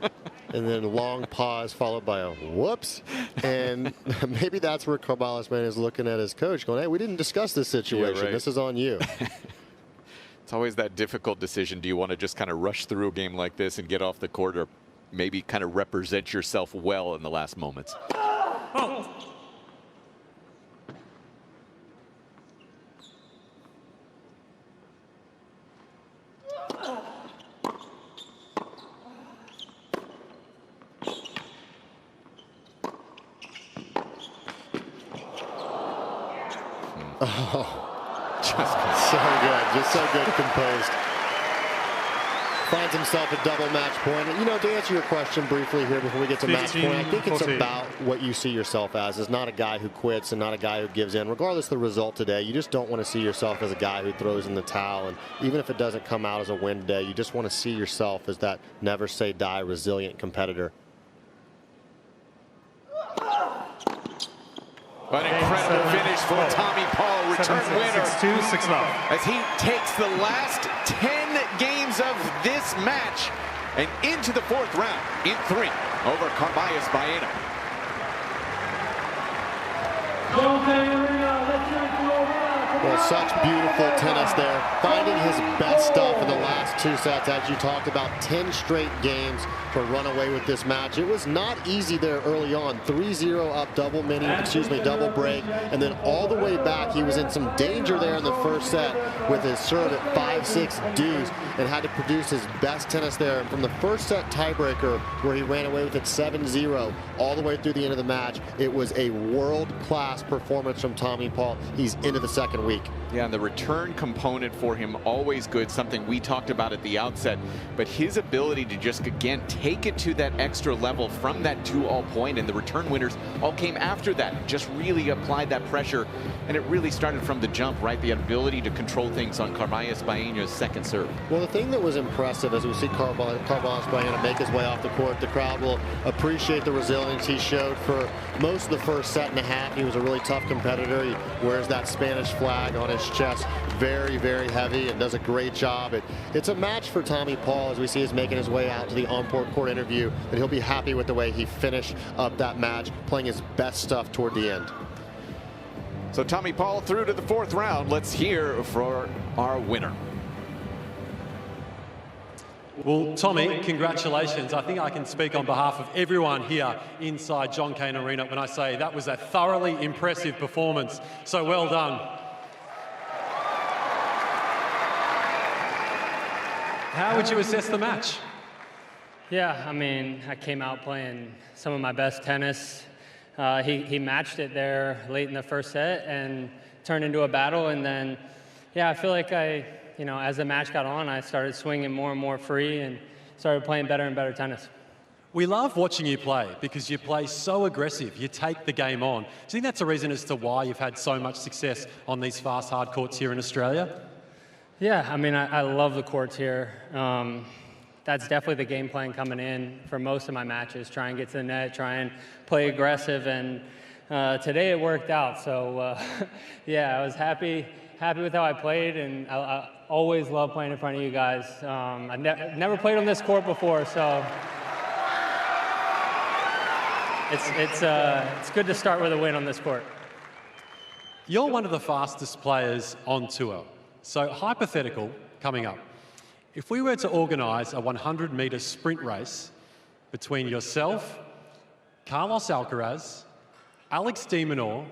And then long pause followed by a whoops. And maybe that's where Carballes Baena is looking at his coach going, "Hey, we didn't discuss this situation. Yeah, right. This is on you." It's always that difficult decision. Do you want to just kind of rush through a game like this and get off the court, or maybe kind of represent yourself well in the last moments? Oh, just so good composed. Finds himself a double match point. And, you know, to answer your question briefly here before we get to match point, I think it's about what you see yourself as. Is not a guy who quits and not a guy who gives in. Regardless of the result today, you just don't want to see yourself as a guy who throws in the towel. And even if it doesn't come out as a win today, you just want to see yourself as that never say die resilient competitor. An incredible finish for Tommy Paul, return winner. 6-2, 6 love. As he takes the last 10 games of this match and into the 4th round in 3 over Carballes Baena. Well, such beautiful tennis there. Finding his best stuff in the last 2 sets, as you talked about. 10 straight games to run away with this match. It was not easy there early on. 3-0 up, double break, and then all the way back. He was in some danger there in the first set with his serve at 5-6 deuce and had to produce his best tennis there. And from the first set tiebreaker, where he ran away with it 7-0, all the way through the end of the match, it was a world-class performance from Tommy Paul. He's into the second week. technique. Yeah, and the return component for him, always good, something we talked about at the outset. But his ability to just, again, take it to that extra level from that 2-all point, and the return winners all came after that, just really applied that pressure. And it really started from the jump, right? The ability to control things on Carballes Baena's second serve. Well, the thing that was impressive as we see Carballes Baena make his way off the court, the crowd will appreciate the resilience he showed for most of the first set and a half. He was a really tough competitor. He wears that Spanish flag on his chest, very, very heavy, and does a great job. It's a match for Tommy Paul as we see he's making his way out to the on-court interview, that he'll be happy with the way he finished up that match, playing his best stuff toward the end. So Tommy Paul through to the 4th round. Let's hear for our winner. Well, Tommy, congratulations. I think I can speak on behalf of everyone here inside Cain Arena when I say that was a thoroughly impressive performance. So well done. How would you assess the match? Yeah, I mean, I came out playing some of my best tennis. He matched it there late in the first set and turned into a battle. And then, yeah, I feel like as the match got on, I started swinging more and more free and started playing better and better tennis. We love watching you play because you play so aggressive. You take the game on. Do you think that's a reason as to why you've had so much success on these fast, hard courts here in Australia? Yeah, I mean, I love the courts here. That's definitely the game plan coming in for most of my matches. Try and get to the net, try and play aggressive, and today it worked out. So, yeah, I was happy with how I played, and I always love playing in front of you guys. I've never played on this court before, so it's good to start with a win on this court. You're one of the fastest players on tour. So hypothetical coming up. If we were to organise a 100-metre sprint race between yourself, Carlos Alcaraz, Alex de Minaur,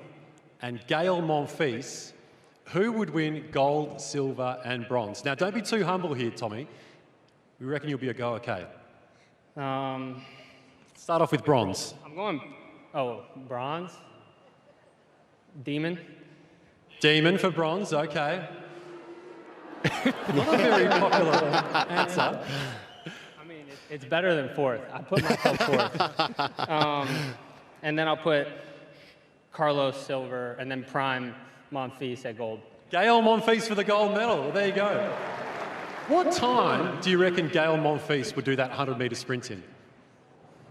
and Gael Monfils, who would win gold, silver, and bronze? Now, don't be too humble here, Tommy. We reckon you'll be a go, okay? Start off with bronze. I'm going, bronze? Demon? Demon for bronze, okay. Not a very popular answer. I mean, it's better than 4th. I put myself 4th. And then I'll put Carlos silver, and then prime Monfils at gold. Gael Monfils for the gold medal. Well, there you go. What time do you reckon Gael Monfils would do that 100-metre sprint in?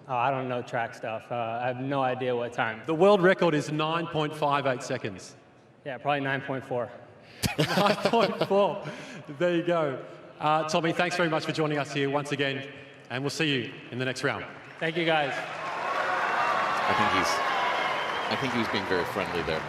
Oh, I don't know track stuff. I have no idea what time. The world record is 9.58 seconds. Yeah, probably 9.4. 9.4. There you go. Tommy, thanks very much for joining us here once again, and we'll see you in the next round. Thank you, guys. I think he's being very friendly there.